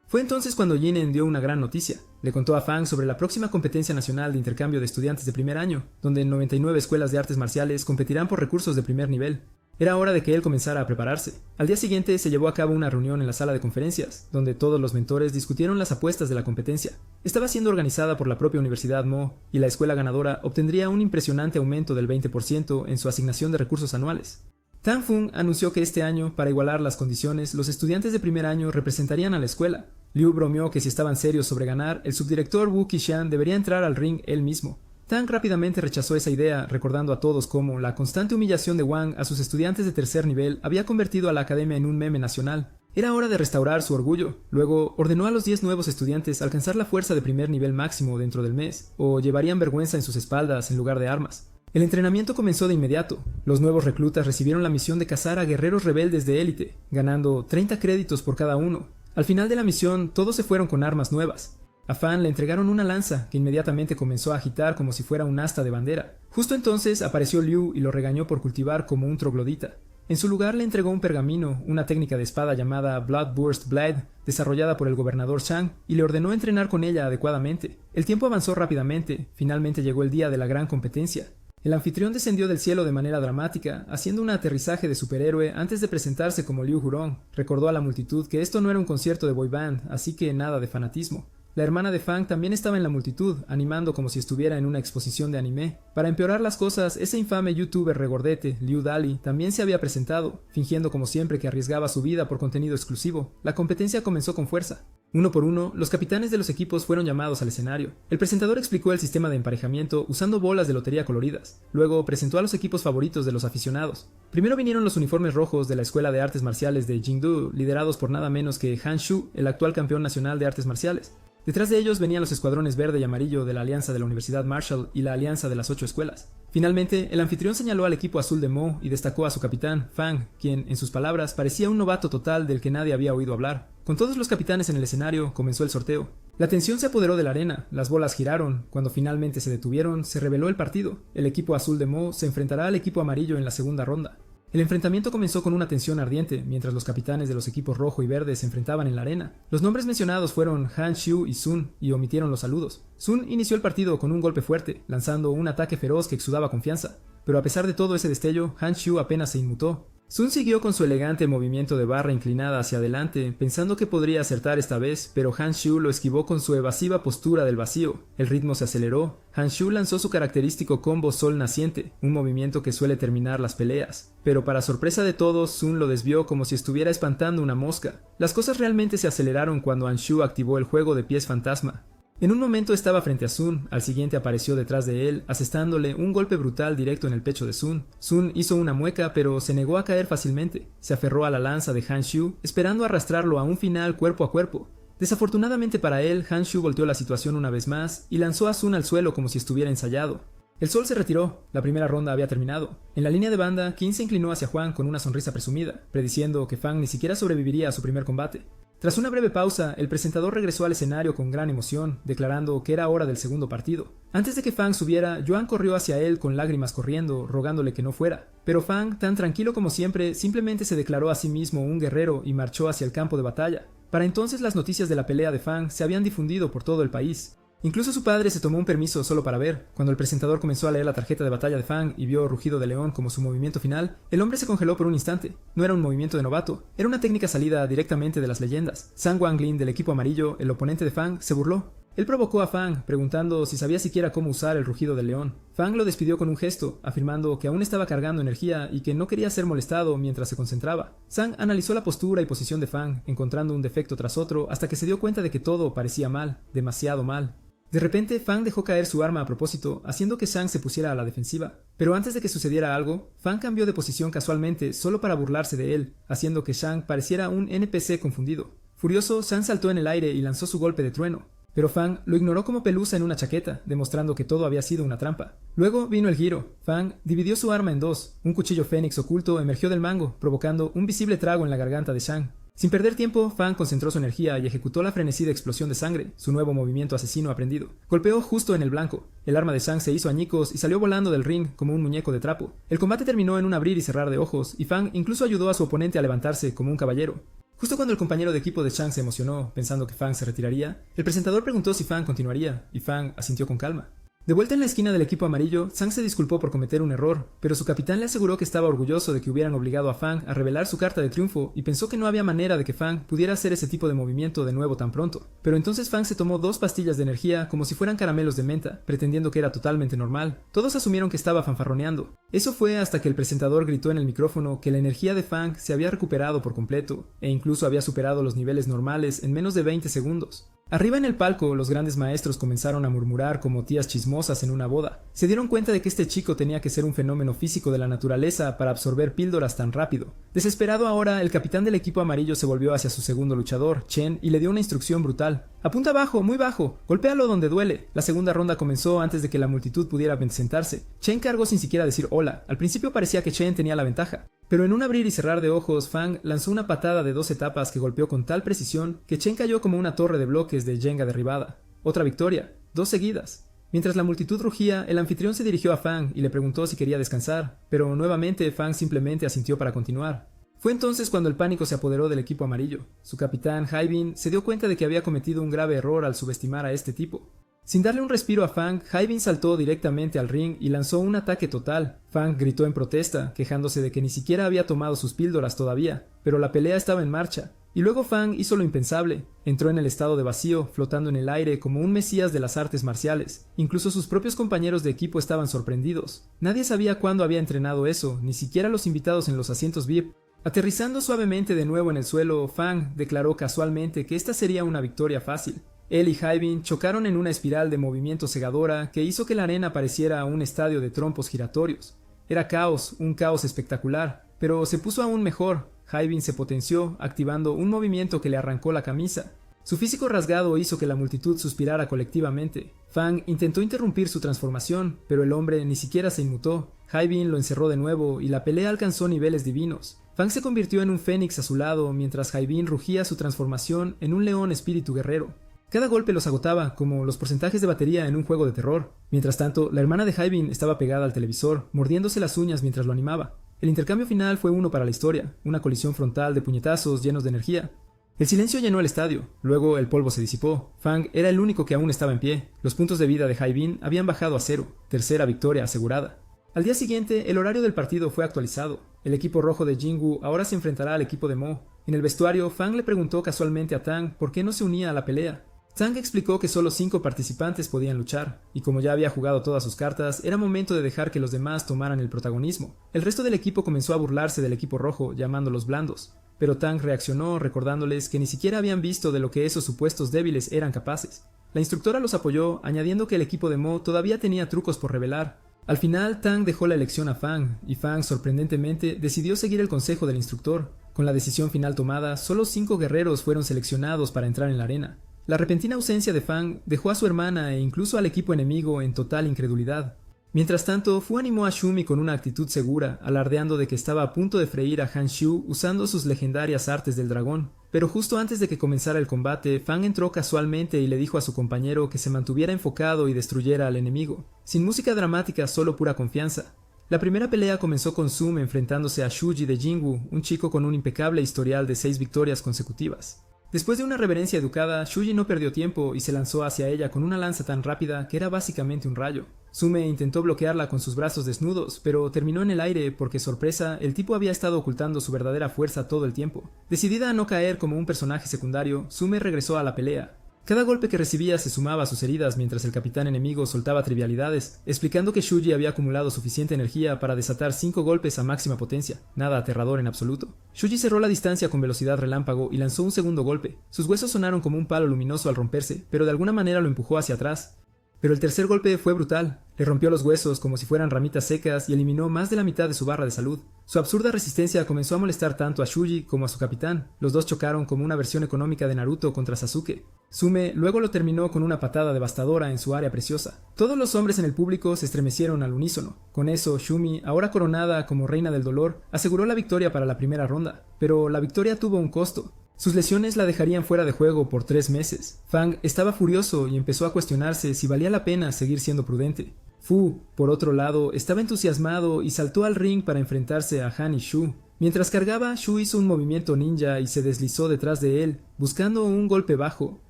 Fue entonces cuando Jinen dio una gran noticia. Le contó a Fang sobre la próxima competencia nacional de intercambio de estudiantes de primer año, donde 99 escuelas de artes marciales competirán por recursos de primer nivel. Era hora de que él comenzara a prepararse. Al día siguiente se llevó a cabo una reunión en la sala de conferencias, donde todos los mentores discutieron las apuestas de la competencia. Estaba siendo organizada por la propia Universidad Mo, y la escuela ganadora obtendría un impresionante aumento del 20% en su asignación de recursos anuales. Tang Fung anunció que este año, para igualar las condiciones, los estudiantes de primer año representarían a la escuela. Liu bromeó que si estaban serios sobre ganar, el subdirector Wu Qishan debería entrar al ring él mismo. Tang rápidamente rechazó esa idea, recordando a todos cómo la constante humillación de Wang a sus estudiantes de tercer nivel había convertido a la academia en un meme nacional. Era hora de restaurar su orgullo. Luego ordenó a los 10 nuevos estudiantes alcanzar la fuerza de primer nivel máximo dentro del mes, o llevarían vergüenza en sus espaldas en lugar de armas. El entrenamiento comenzó de inmediato. Los nuevos reclutas recibieron la misión de cazar a guerreros rebeldes de élite, ganando 30 créditos por cada uno. Al final de la misión, todos se fueron con armas nuevas. A Fan le entregaron una lanza que inmediatamente comenzó a agitar como si fuera un asta de bandera. Justo entonces apareció Liu y lo regañó por cultivar como un troglodita. En su lugar le entregó un pergamino, una técnica de espada llamada Bloodburst Blade, desarrollada por el gobernador Shang, y le ordenó entrenar con ella adecuadamente. El tiempo avanzó rápidamente, finalmente llegó el día de la gran competencia. El anfitrión descendió del cielo de manera dramática, haciendo un aterrizaje de superhéroe antes de presentarse como Liu Hurong. Recordó a la multitud que esto no era un concierto de boy band, así que nada de fanatismo. La hermana de Fang también estaba en la multitud, animando como si estuviera en una exposición de anime. Para empeorar las cosas, ese infame youtuber regordete, Liu Dali, también se había presentado, fingiendo como siempre que arriesgaba su vida por contenido exclusivo. La competencia comenzó con fuerza. Uno por uno, los capitanes de los equipos fueron llamados al escenario. El presentador explicó el sistema de emparejamiento usando bolas de lotería coloridas. Luego presentó a los equipos favoritos de los aficionados. Primero vinieron los uniformes rojos de la Escuela de Artes Marciales de Jingdu, liderados por nada menos que Han Shu, el actual campeón nacional de artes marciales. Detrás de ellos venían los escuadrones verde y amarillo de la Alianza de la Universidad Marshall y la Alianza de las 8 escuelas. Finalmente, el anfitrión señaló al equipo azul de Mo y destacó a su capitán, Fang, quien, en sus palabras, parecía un novato total del que nadie había oído hablar. Con todos los capitanes en el escenario, comenzó el sorteo. La tensión se apoderó de la arena, las bolas giraron. Cuando finalmente se detuvieron, se reveló el partido. El equipo azul de Mo se enfrentará al equipo amarillo en la segunda ronda. El enfrentamiento comenzó con una tensión ardiente, mientras los capitanes de los equipos rojo y verde se enfrentaban en la arena. Los nombres mencionados fueron Han Shu y Sun, y omitieron los saludos. Sun inició el partido con un golpe fuerte, lanzando un ataque feroz que exudaba confianza. Pero a pesar de todo ese destello, Han Shu apenas se inmutó. Sun siguió con su elegante movimiento de barra inclinada hacia adelante, pensando que podría acertar esta vez, pero Han Shu lo esquivó con su evasiva postura del vacío. El ritmo se aceleró. Han Shu lanzó su característico combo Sol Naciente, un movimiento que suele terminar las peleas. Pero para sorpresa de todos, Sun lo desvió como si estuviera espantando una mosca. Las cosas realmente se aceleraron cuando Han Shu activó el juego de pies fantasma. En un momento estaba frente a Sun, al siguiente apareció detrás de él, asestándole un golpe brutal directo en el pecho de Sun. Sun hizo una mueca, pero se negó a caer fácilmente. Se aferró a la lanza de Han Shu, esperando arrastrarlo a un final cuerpo a cuerpo. Desafortunadamente para él, Han Shu volteó la situación una vez más y lanzó a Sun al suelo como si estuviera ensayado. El sol se retiró, la primera ronda había terminado. En la línea de banda, Qin se inclinó hacia Juan con una sonrisa presumida, prediciendo que Fang ni siquiera sobreviviría a su primer combate. Tras una breve pausa, el presentador regresó al escenario con gran emoción, declarando que era hora del segundo partido. Antes de que Fang subiera, Yuan corrió hacia él con lágrimas corriendo, rogándole que no fuera. Pero Fang, tan tranquilo como siempre, simplemente se declaró a sí mismo un guerrero y marchó hacia el campo de batalla. Para entonces las noticias de la pelea de Fang se habían difundido por todo el país. Incluso su padre se tomó un permiso solo para ver. Cuando el presentador comenzó a leer la tarjeta de batalla de Fang y vio Rugido de León como su movimiento final, el hombre se congeló por un instante. No era un movimiento de novato, era una técnica salida directamente de las leyendas. Zhang Wanglin del equipo amarillo, el oponente de Fang, se burló. Él provocó a Fang, preguntando si sabía siquiera cómo usar el Rugido del León. Fang lo despidió con un gesto, afirmando que aún estaba cargando energía y que no quería ser molestado mientras se concentraba. Zhang analizó la postura y posición de Fang, encontrando un defecto tras otro hasta que se dio cuenta de que todo parecía mal, demasiado mal. De repente, Fang dejó caer su arma a propósito, haciendo que Zhang se pusiera a la defensiva. Pero antes de que sucediera algo, Fang cambió de posición casualmente solo para burlarse de él, haciendo que Zhang pareciera un NPC confundido. Furioso, Zhang saltó en el aire y lanzó su golpe de trueno. Pero Fang lo ignoró como pelusa en una chaqueta, demostrando que todo había sido una trampa. Luego vino el giro. Fang dividió su arma en dos. Un cuchillo fénix oculto emergió del mango, provocando un visible trago en la garganta de Zhang. Sin perder tiempo, Fang concentró su energía y ejecutó la frenesida explosión de sangre, su nuevo movimiento asesino aprendido. Golpeó justo en el blanco. El arma de Zhang se hizo añicos y salió volando del ring como un muñeco de trapo. El combate terminó en un abrir y cerrar de ojos, y Fang incluso ayudó a su oponente a levantarse como un caballero. Justo cuando el compañero de equipo de Zhang se emocionó, pensando que Fang se retiraría, el presentador preguntó si Fang continuaría, y Fang asintió con calma. De vuelta en la esquina del equipo amarillo, Zhang se disculpó por cometer un error, pero su capitán le aseguró que estaba orgulloso de que hubieran obligado a Fang a revelar su carta de triunfo y pensó que no había manera de que Fang pudiera hacer ese tipo de movimiento de nuevo tan pronto. Pero entonces Fang se tomó 2 pastillas de energía como si fueran caramelos de menta, pretendiendo que era totalmente normal. Todos asumieron que estaba fanfarroneando. Eso fue hasta que el presentador gritó en el micrófono que la energía de Fang se había recuperado por completo, e incluso había superado los niveles normales en menos de 20 segundos. Arriba en el palco, los grandes maestros comenzaron a murmurar como tías chismosas en una boda. Se dieron cuenta de que este chico tenía que ser un fenómeno físico de la naturaleza para absorber píldoras tan rápido. Desesperado ahora, el capitán del equipo amarillo se volvió hacia su segundo luchador, Chen, y le dio una instrucción brutal. «Apunta bajo, muy bajo, golpéalo donde duele». La segunda ronda comenzó antes de que la multitud pudiera sentarse. Chen cargó sin siquiera decir hola. Al principio parecía que Chen tenía la ventaja. Pero en un abrir y cerrar de ojos, Fang lanzó una patada de 2 etapas que golpeó con tal precisión que Chen cayó como una torre de bloques de Jenga derribada. Otra victoria, 2 seguidas. Mientras la multitud rugía, el anfitrión se dirigió a Fang y le preguntó si quería descansar, pero nuevamente Fang simplemente asintió para continuar. Fue entonces cuando el pánico se apoderó del equipo amarillo. Su capitán, Haibin, se dio cuenta de que había cometido un grave error al subestimar a este tipo. Sin darle un respiro a Fang, Hyben saltó directamente al ring y lanzó un ataque total. Fang gritó en protesta, quejándose de que ni siquiera había tomado sus píldoras todavía, pero la pelea estaba en marcha. Y luego Fang hizo lo impensable. Entró en el estado de vacío, flotando en el aire como un mesías de las artes marciales. Incluso sus propios compañeros de equipo estaban sorprendidos. Nadie sabía cuándo había entrenado eso, ni siquiera los invitados en los asientos VIP. Aterrizando suavemente de nuevo en el suelo, Fang declaró casualmente que esta sería una victoria fácil. Él y Hyben chocaron en una espiral de movimiento cegadora que hizo que la arena pareciera un estadio de trompos giratorios. Era caos, un caos espectacular, pero se puso aún mejor. Hyben se potenció, activando un movimiento que le arrancó la camisa. Su físico rasgado hizo que la multitud suspirara colectivamente. Fang intentó interrumpir su transformación, pero el hombre ni siquiera se inmutó. Hyben lo encerró de nuevo y la pelea alcanzó niveles divinos. Fang se convirtió en un fénix a su lado mientras Hyben rugía su transformación en un león espíritu guerrero. Cada golpe los agotaba, como los porcentajes de batería en un juego de terror. Mientras tanto, la hermana de Hyben estaba pegada al televisor, mordiéndose las uñas mientras lo animaba. El intercambio final fue uno para la historia, una colisión frontal de puñetazos llenos de energía. El silencio llenó el estadio, luego el polvo se disipó. Fang era el único que aún estaba en pie. Los puntos de vida de Hyben habían bajado a 0, tercera victoria asegurada. Al día siguiente, el horario del partido fue actualizado. El equipo rojo de Jinwoo ahora se enfrentará al equipo de Mo. En el vestuario, Fang le preguntó casualmente a Tang por qué no se unía a la pelea. Tang explicó que solo 5 participantes podían luchar, y como ya había jugado todas sus cartas, era momento de dejar que los demás tomaran el protagonismo. El resto del equipo comenzó a burlarse del equipo rojo, llamándolos blandos, pero Tang reaccionó recordándoles que ni siquiera habían visto de lo que esos supuestos débiles eran capaces. La instructora los apoyó, añadiendo que el equipo de Mo todavía tenía trucos por revelar. Al final, Tang dejó la elección a Fang, y Fang, sorprendentemente, decidió seguir el consejo del instructor. Con la decisión final tomada, solo 5 guerreros fueron seleccionados para entrar en la arena. La repentina ausencia de Fang dejó a su hermana e incluso al equipo enemigo en total incredulidad. Mientras tanto, Fu animó a Shumi con una actitud segura, alardeando de que estaba a punto de freír a Han Xiu usando sus legendarias artes del dragón. Pero justo antes de que comenzara el combate, Fang entró casualmente y le dijo a su compañero que se mantuviera enfocado y destruyera al enemigo. Sin música dramática, solo pura confianza. La primera pelea comenzó con Zoom enfrentándose a Shuji de Jinwoo, un chico con un impecable historial de 6 victorias consecutivas. Después de una reverencia educada, Shuji no perdió tiempo y se lanzó hacia ella con una lanza tan rápida que era básicamente un rayo. Sume intentó bloquearla con sus brazos desnudos, pero terminó en el aire porque, sorpresa, el tipo había estado ocultando su verdadera fuerza todo el tiempo. Decidida a no caer como un personaje secundario, Sume regresó a la pelea. Cada golpe que recibía se sumaba a sus heridas mientras el capitán enemigo soltaba trivialidades, explicando que Shuji había acumulado suficiente energía para desatar 5 golpes a máxima potencia, nada aterrador en absoluto. Shuji cerró la distancia con velocidad relámpago y lanzó un segundo golpe. Sus huesos sonaron como un palo luminoso al romperse, pero de alguna manera lo empujó hacia atrás. Pero el tercer golpe fue brutal. Le rompió los huesos como si fueran ramitas secas y eliminó más de la mitad de su barra de salud. Su absurda resistencia comenzó a molestar tanto a Shuji como a su capitán. Los dos chocaron como una versión económica de Naruto contra Sasuke. Sume luego lo terminó con una patada devastadora en su área preciosa. Todos los hombres en el público se estremecieron al unísono. Con eso, Shumi, ahora coronada como reina del dolor, aseguró la victoria para la primera ronda. Pero la victoria tuvo un costo. Sus lesiones la dejarían fuera de juego por 3 meses. Fang estaba furioso y empezó a cuestionarse si valía la pena seguir siendo prudente. Fu, por otro lado, estaba entusiasmado y saltó al ring para enfrentarse a Han y Shu. Mientras cargaba, Shu hizo un movimiento ninja y se deslizó detrás de él, buscando un golpe bajo.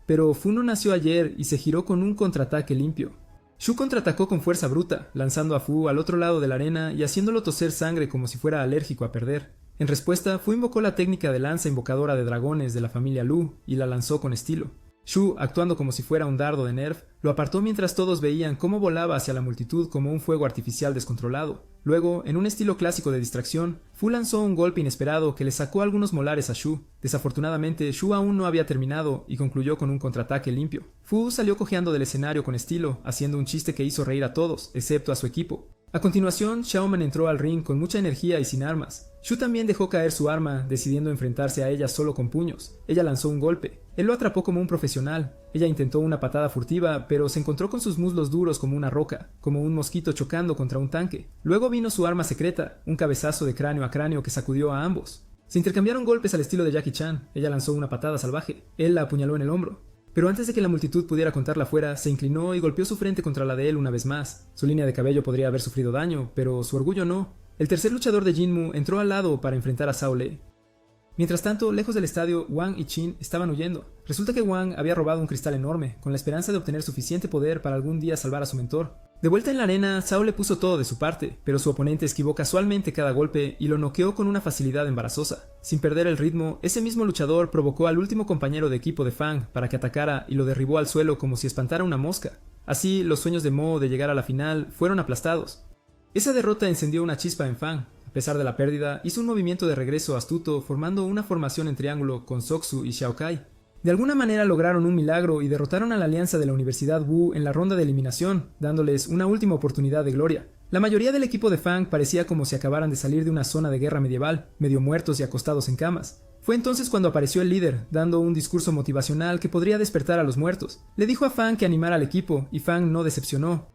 Pero Fu no nació ayer y se giró con un contraataque limpio. Shu contraatacó con fuerza bruta, lanzando a Fu al otro lado de la arena y haciéndolo toser sangre como si fuera alérgico a perder. En respuesta, Fu invocó la técnica de lanza invocadora de dragones de la familia Lu y la lanzó con estilo. Shu, actuando como si fuera un dardo de Nerf, lo apartó mientras todos veían cómo volaba hacia la multitud como un fuego artificial descontrolado. Luego, en un estilo clásico de distracción, Fu lanzó un golpe inesperado que le sacó algunos molares a Shu. Desafortunadamente, Shu aún no había terminado y concluyó con un contraataque limpio. Fu salió cojeando del escenario con estilo, haciendo un chiste que hizo reír a todos, excepto a su equipo. A continuación, Xiaoman entró al ring con mucha energía y sin armas. Shu también dejó caer su arma, decidiendo enfrentarse a ella solo con puños. Ella lanzó un golpe. Él lo atrapó como un profesional. Ella intentó una patada furtiva, pero se encontró con sus muslos duros como una roca, como un mosquito chocando contra un tanque. Luego vino su arma secreta, un cabezazo de cráneo a cráneo que sacudió a ambos. Se intercambiaron golpes al estilo de Jackie Chan. Ella lanzó una patada salvaje. Él la apuñaló en el hombro. Pero antes de que la multitud pudiera contarla fuera, se inclinó y golpeó su frente contra la de él una vez más. Su línea de cabello podría haber sufrido daño, pero su orgullo no. El tercer luchador de Jinmu entró al lado para enfrentar a Sao Le. Mientras tanto, lejos del estadio, Wang y Qin estaban huyendo. Resulta que Wang había robado un cristal enorme, con la esperanza de obtener suficiente poder para algún día salvar a su mentor. De vuelta en la arena, Zhao le puso todo de su parte, pero su oponente esquivó casualmente cada golpe y lo noqueó con una facilidad embarazosa. Sin perder el ritmo, ese mismo luchador provocó al último compañero de equipo de Fang para que atacara y lo derribó al suelo como si espantara una mosca. Así, los sueños de Mo de llegar a la final fueron aplastados. Esa derrota encendió una chispa en Fang. A pesar de la pérdida, hizo un movimiento de regreso astuto formando una formación en triángulo con Soxu y Xiao Kai. De alguna manera lograron un milagro y derrotaron a la alianza de la Universidad Wu en la ronda de eliminación, dándoles una última oportunidad de gloria. La mayoría del equipo de Fang parecía como si acabaran de salir de una zona de guerra medieval, medio muertos y acostados en camas. Fue entonces cuando apareció el líder, dando un discurso motivacional que podría despertar a los muertos. Le dijo a Fang que animara al equipo, y Fang no decepcionó.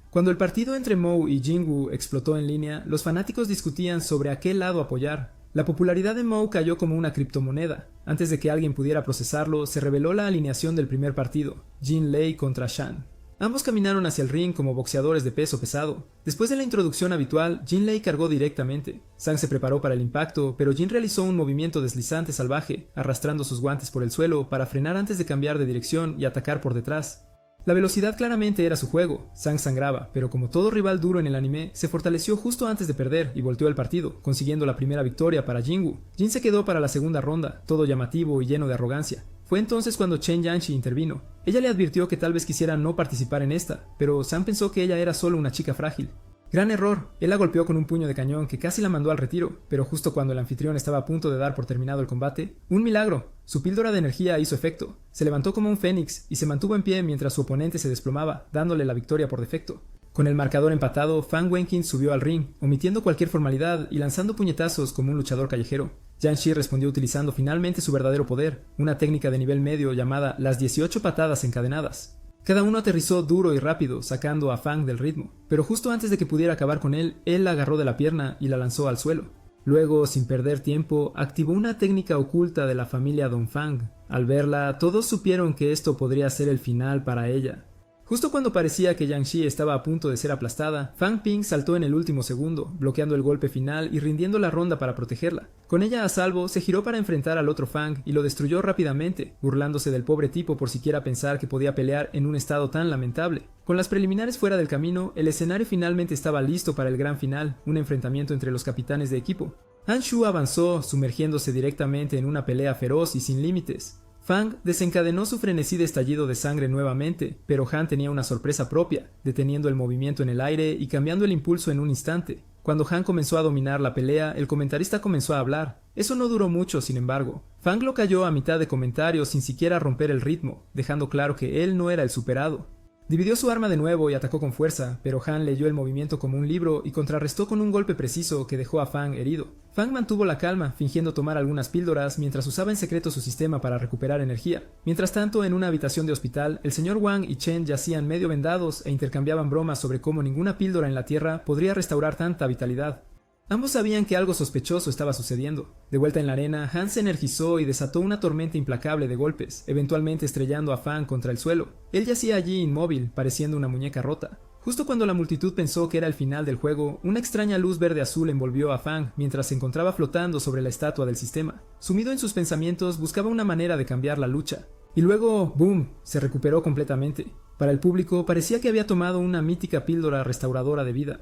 Cuando el partido entre Mo y Jingwu explotó en línea, los fanáticos discutían sobre a qué lado apoyar. La popularidad de Mo cayó como una criptomoneda. Antes de que alguien pudiera procesarlo, se reveló la alineación del primer partido, Jin Lei contra Shan. Ambos caminaron hacia el ring como boxeadores de peso pesado. Después de la introducción habitual, Jin Lei cargó directamente. Sang se preparó para el impacto, pero Jin realizó un movimiento deslizante salvaje, arrastrando sus guantes por el suelo para frenar antes de cambiar de dirección y atacar por detrás. La velocidad claramente era su juego. Sang sangraba, pero como todo rival duro en el anime, se fortaleció justo antes de perder y volteó el partido, consiguiendo la primera victoria para Jingwu. Jin se quedó para la segunda ronda, todo llamativo y lleno de arrogancia. Fue entonces cuando Chen Yanxi intervino. Ella le advirtió que tal vez quisiera no participar en esta, pero Sang pensó que ella era solo una chica frágil. Gran error, él la golpeó con un puño de cañón que casi la mandó al retiro, pero justo cuando el anfitrión estaba a punto de dar por terminado el combate, ¡un milagro! Su píldora de energía hizo efecto, se levantó como un fénix y se mantuvo en pie mientras su oponente se desplomaba, dándole la victoria por defecto. Con el marcador empatado, Fang Wenqin subió al ring, omitiendo cualquier formalidad y lanzando puñetazos como un luchador callejero. Jiang Shi respondió utilizando finalmente su verdadero poder, una técnica de nivel medio llamada las 18 patadas encadenadas. Cada uno aterrizó duro y rápido, sacando a Fang del ritmo, pero justo antes de que pudiera acabar con él, él la agarró de la pierna y la lanzó al suelo. Luego, sin perder tiempo, activó una técnica oculta de la familia Dongfang. Al verla, todos supieron que esto podría ser el final para ella. Justo cuando parecía que Jiang Shi estaba a punto de ser aplastada, Fang Ping saltó en el último segundo, bloqueando el golpe final y rindiendo la ronda para protegerla. Con ella a salvo, se giró para enfrentar al otro Fang y lo destruyó rápidamente, burlándose del pobre tipo por siquiera pensar que podía pelear en un estado tan lamentable. Con las preliminares fuera del camino, el escenario finalmente estaba listo para el gran final, un enfrentamiento entre los capitanes de equipo. Han Shu avanzó, sumergiéndose directamente en una pelea feroz y sin límites. Fang desencadenó su frenesí de estallido de sangre nuevamente, pero Han tenía una sorpresa propia, deteniendo el movimiento en el aire y cambiando el impulso en un instante. Cuando Han comenzó a dominar la pelea, el comentarista comenzó a hablar. Eso no duró mucho, sin embargo. Fang lo cayó a mitad de comentarios sin siquiera romper el ritmo, dejando claro que él no era el superado. Dividió su arma de nuevo y atacó con fuerza, pero Han leyó el movimiento como un libro y contrarrestó con un golpe preciso que dejó a Fang herido. Fang mantuvo la calma, fingiendo tomar algunas píldoras mientras usaba en secreto su sistema para recuperar energía. Mientras tanto, en una habitación de hospital, el señor Wang y Chen yacían medio vendados e intercambiaban bromas sobre cómo ninguna píldora en la Tierra podría restaurar tanta vitalidad. Ambos sabían que algo sospechoso estaba sucediendo. De vuelta en la arena, Han se energizó y desató una tormenta implacable de golpes, eventualmente estrellando a Fang contra el suelo. Él yacía allí inmóvil, pareciendo una muñeca rota. Justo cuando la multitud pensó que era el final del juego, una extraña luz verde-azul envolvió a Fang mientras se encontraba flotando sobre la estatua del sistema. Sumido en sus pensamientos, buscaba una manera de cambiar la lucha. Y luego, ¡boom!, se recuperó completamente. Para el público, parecía que había tomado una mítica píldora restauradora de vida.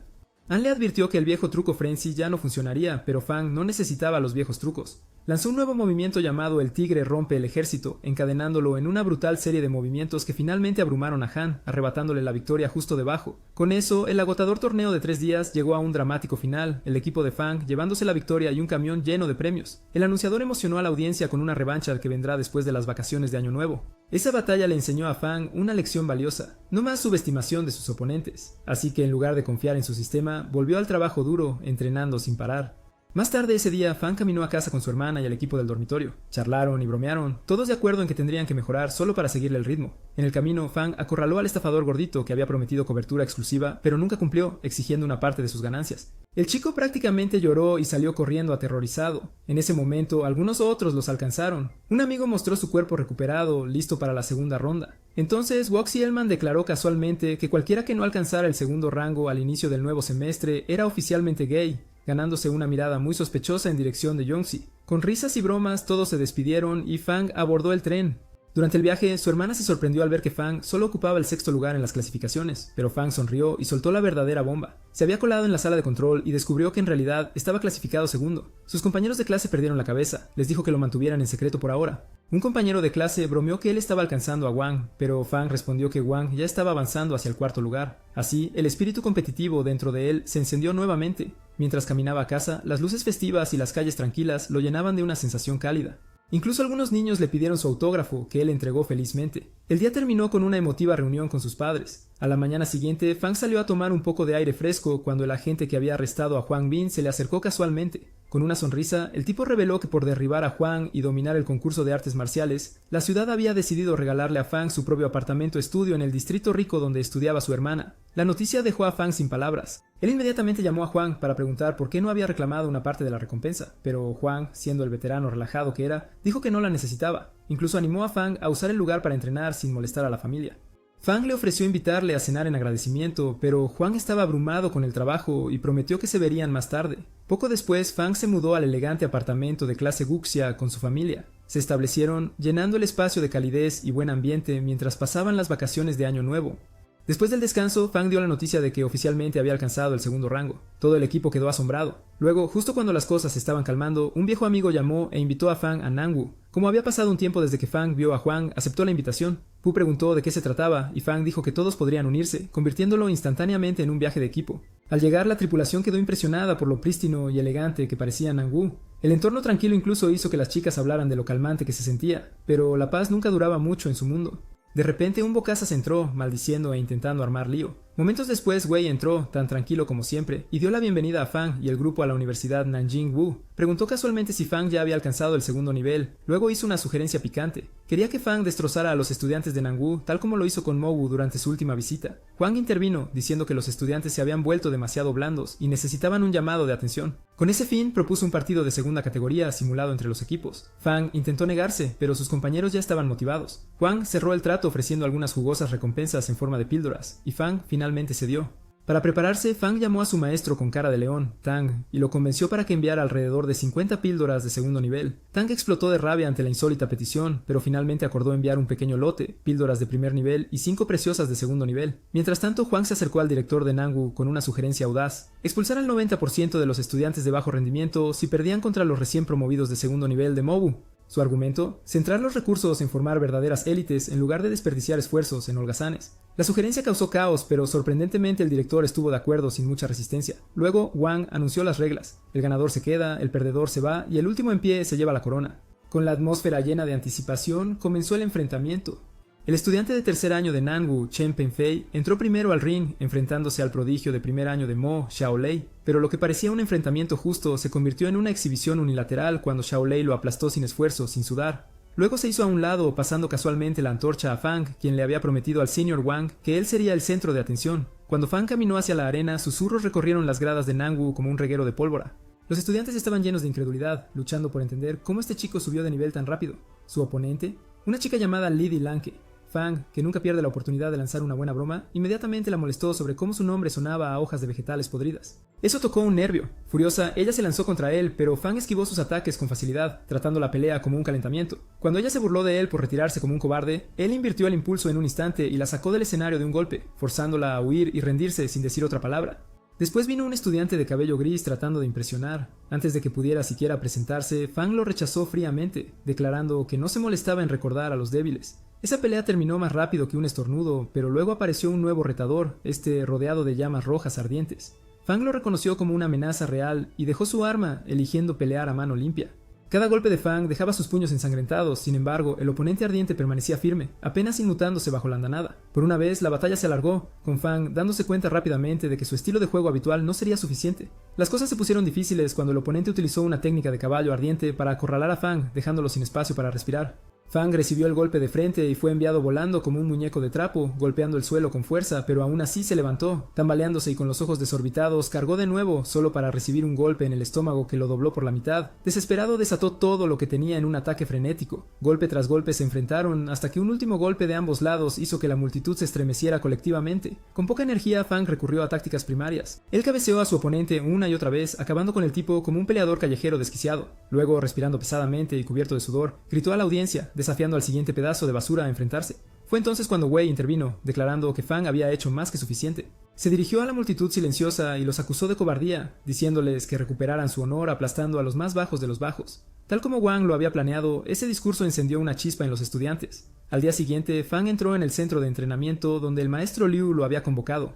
Han le advirtió que el viejo truco Frenzy ya no funcionaría, pero Fang no necesitaba los viejos trucos. Lanzó un nuevo movimiento llamado el Tigre rompe el ejército, encadenándolo en una brutal serie de movimientos que finalmente abrumaron a Han, arrebatándole la victoria justo debajo. Con eso, el agotador torneo de 3 días llegó a un dramático final, el equipo de Fang llevándose la victoria y un camión lleno de premios. El anunciador emocionó a la audiencia con una revancha que vendrá después de las vacaciones de Año Nuevo. Esa batalla le enseñó a Fang una lección valiosa, no más subestimación de sus oponentes, así que en lugar de confiar en su sistema, volvió al trabajo duro, entrenando sin parar. Más tarde ese día, Fang caminó a casa con su hermana y el equipo del dormitorio. Charlaron y bromearon, todos de acuerdo en que tendrían que mejorar solo para seguirle el ritmo. En el camino, Fang acorraló al estafador gordito que había prometido cobertura exclusiva, pero nunca cumplió, exigiendo una parte de sus ganancias. El chico prácticamente lloró y salió corriendo aterrorizado. En ese momento, algunos otros los alcanzaron. Un amigo mostró su cuerpo recuperado, listo para la segunda ronda. Entonces, Woxy Elman declaró casualmente que cualquiera que no alcanzara el segundo rango al inicio del nuevo semestre era oficialmente gay, ganándose una mirada muy sospechosa en dirección de Yongxi. Con risas y bromas todos se despidieron y Fang abordó el tren. Durante el viaje, su hermana se sorprendió al ver que Fang solo ocupaba el sexto lugar en las clasificaciones, pero Fang sonrió y soltó la verdadera bomba. Se había colado en la sala de control y descubrió que en realidad estaba clasificado segundo. Sus compañeros de clase perdieron la cabeza, les dijo que lo mantuvieran en secreto por ahora. Un compañero de clase bromeó que él estaba alcanzando a Wang, pero Fang respondió que Wang ya estaba avanzando hacia el cuarto lugar. Así, el espíritu competitivo dentro de él se encendió nuevamente. Mientras caminaba a casa, las luces festivas y las calles tranquilas lo llenaban de una sensación cálida. Incluso algunos niños le pidieron su autógrafo, que él entregó felizmente. El día terminó con una emotiva reunión con sus padres. A la mañana siguiente, Fang salió a tomar un poco de aire fresco cuando el agente que había arrestado a Huang Bin se le acercó casualmente. Con una sonrisa, el tipo reveló que por derribar a Huang y dominar el concurso de artes marciales, la ciudad había decidido regalarle a Fang su propio apartamento estudio en el distrito rico donde estudiaba su hermana. La noticia dejó a Fang sin palabras. Él inmediatamente llamó a Huang para preguntar por qué no había reclamado una parte de la recompensa, pero Huang, siendo el veterano relajado que era, dijo que no la necesitaba. Incluso animó a Fang a usar el lugar para entrenar sin molestar a la familia. Fang le ofreció invitarle a cenar en agradecimiento, pero Huang estaba abrumado con el trabajo y prometió que se verían más tarde. Poco después, Fang se mudó al elegante apartamento de clase Wuxia con su familia. Se establecieron, llenando el espacio de calidez y buen ambiente mientras pasaban las vacaciones de Año Nuevo. Después del descanso, Fang dio la noticia de que oficialmente había alcanzado el segundo rango. Todo el equipo quedó asombrado. Luego, justo cuando las cosas se estaban calmando, un viejo amigo llamó e invitó a Fang a Nangwu. Como había pasado un tiempo desde que Fang vio a Huang, aceptó la invitación. Pu preguntó de qué se trataba y Fang dijo que todos podrían unirse, convirtiéndolo instantáneamente en un viaje de equipo. Al llegar, la tripulación quedó impresionada por lo prístino y elegante que parecía Nangwu. El entorno tranquilo incluso hizo que las chicas hablaran de lo calmante que se sentía, pero la paz nunca duraba mucho en su mundo. De repente un bocazas entró, maldiciendo e intentando armar lío. Momentos después, Wei entró, tan tranquilo como siempre, y dio la bienvenida a Fang y el grupo a la Universidad Nanjing Wu. Preguntó casualmente si Fang ya había alcanzado el segundo nivel. Luego hizo una sugerencia picante. Quería que Fang destrozara a los estudiantes de Nangwu, tal como lo hizo con Mowu durante su última visita. Huang intervino, diciendo que los estudiantes se habían vuelto demasiado blandos y necesitaban un llamado de atención. Con ese fin, propuso un partido de segunda categoría simulado entre los equipos. Fang intentó negarse, pero sus compañeros ya estaban motivados. Huang cerró el trato ofreciendo algunas jugosas recompensas en forma de píldoras, y Fang finalmente cedió. Para prepararse, Fang llamó a su maestro con cara de león, Tang, y lo convenció para que enviara alrededor de 50 píldoras de segundo nivel. Tang explotó de rabia ante la insólita petición, pero finalmente acordó enviar un pequeño lote, píldoras de primer nivel y 5 preciosas de segundo nivel. Mientras tanto, Huang se acercó al director de Nangwu con una sugerencia audaz: expulsar al 90% de los estudiantes de bajo rendimiento si perdían contra los recién promovidos de segundo nivel de Mowu. Su argumento: centrar los recursos en formar verdaderas élites en lugar de desperdiciar esfuerzos en holgazanes. La sugerencia causó caos, pero sorprendentemente el director estuvo de acuerdo sin mucha resistencia. Luego, Wang anunció las reglas. El ganador se queda, el perdedor se va y el último en pie se lleva la corona. Con la atmósfera llena de anticipación, comenzó el enfrentamiento. El estudiante de tercer año de Nangwu, Chen Pengfei, entró primero al ring, enfrentándose al prodigio de primer año de Mo, Xiaolei, pero lo que parecía un enfrentamiento justo se convirtió en una exhibición unilateral cuando Xiaolei lo aplastó sin esfuerzo, sin sudar. Luego se hizo a un lado, pasando casualmente la antorcha a Fang, quien le había prometido al Sr. Wang que él sería el centro de atención. Cuando Fang caminó hacia la arena, susurros recorrieron las gradas de Nangwu como un reguero de pólvora. Los estudiantes estaban llenos de incredulidad, luchando por entender cómo este chico subió de nivel tan rápido. Su oponente, una chica llamada Lady Lanke. Fang, que nunca pierde la oportunidad de lanzar una buena broma, inmediatamente la molestó sobre cómo su nombre sonaba a hojas de vegetales podridas. Eso tocó un nervio. Furiosa, ella se lanzó contra él, pero Fang esquivó sus ataques con facilidad, tratando la pelea como un calentamiento. Cuando ella se burló de él por retirarse como un cobarde, él invirtió el impulso en un instante y la sacó del escenario de un golpe, forzándola a huir y rendirse sin decir otra palabra. Después vino un estudiante de cabello gris tratando de impresionar. Antes de que pudiera siquiera presentarse, Fang lo rechazó fríamente, declarando que no se molestaba en recordar a los débiles. Esa pelea terminó más rápido que un estornudo, pero luego apareció un nuevo retador, rodeado de llamas rojas ardientes. Fang lo reconoció como una amenaza real y dejó su arma, eligiendo pelear a mano limpia. Cada golpe de Fang dejaba sus puños ensangrentados, sin embargo, el oponente ardiente permanecía firme, apenas inmutándose bajo la andanada. Por una vez, la batalla se alargó, con Fang dándose cuenta rápidamente de que su estilo de juego habitual no sería suficiente. Las cosas se pusieron difíciles cuando el oponente utilizó una técnica de caballo ardiente para acorralar a Fang, dejándolo sin espacio para respirar. Fang recibió el golpe de frente y fue enviado volando como un muñeco de trapo, golpeando el suelo con fuerza, pero aún así se levantó. Tambaleándose y con los ojos desorbitados, cargó de nuevo, solo para recibir un golpe en el estómago que lo dobló por la mitad. Desesperado, desató todo lo que tenía en un ataque frenético. Golpe tras golpe se enfrentaron, hasta que un último golpe de ambos lados hizo que la multitud se estremeciera colectivamente. Con poca energía, Fang recurrió a tácticas primarias. Él cabeceó a su oponente una y otra vez, acabando con el tipo como un peleador callejero desquiciado. Luego, respirando pesadamente y cubierto de sudor, gritó a la audiencia, desafiando al siguiente pedazo de basura a enfrentarse. Fue entonces cuando Wei intervino, declarando que Fang había hecho más que suficiente. Se dirigió a la multitud silenciosa y los acusó de cobardía, diciéndoles que recuperaran su honor aplastando a los más bajos de los bajos. Tal como Wang lo había planeado, ese discurso encendió una chispa en los estudiantes. Al día siguiente, Fang entró en el centro de entrenamiento donde el maestro Liu lo había convocado.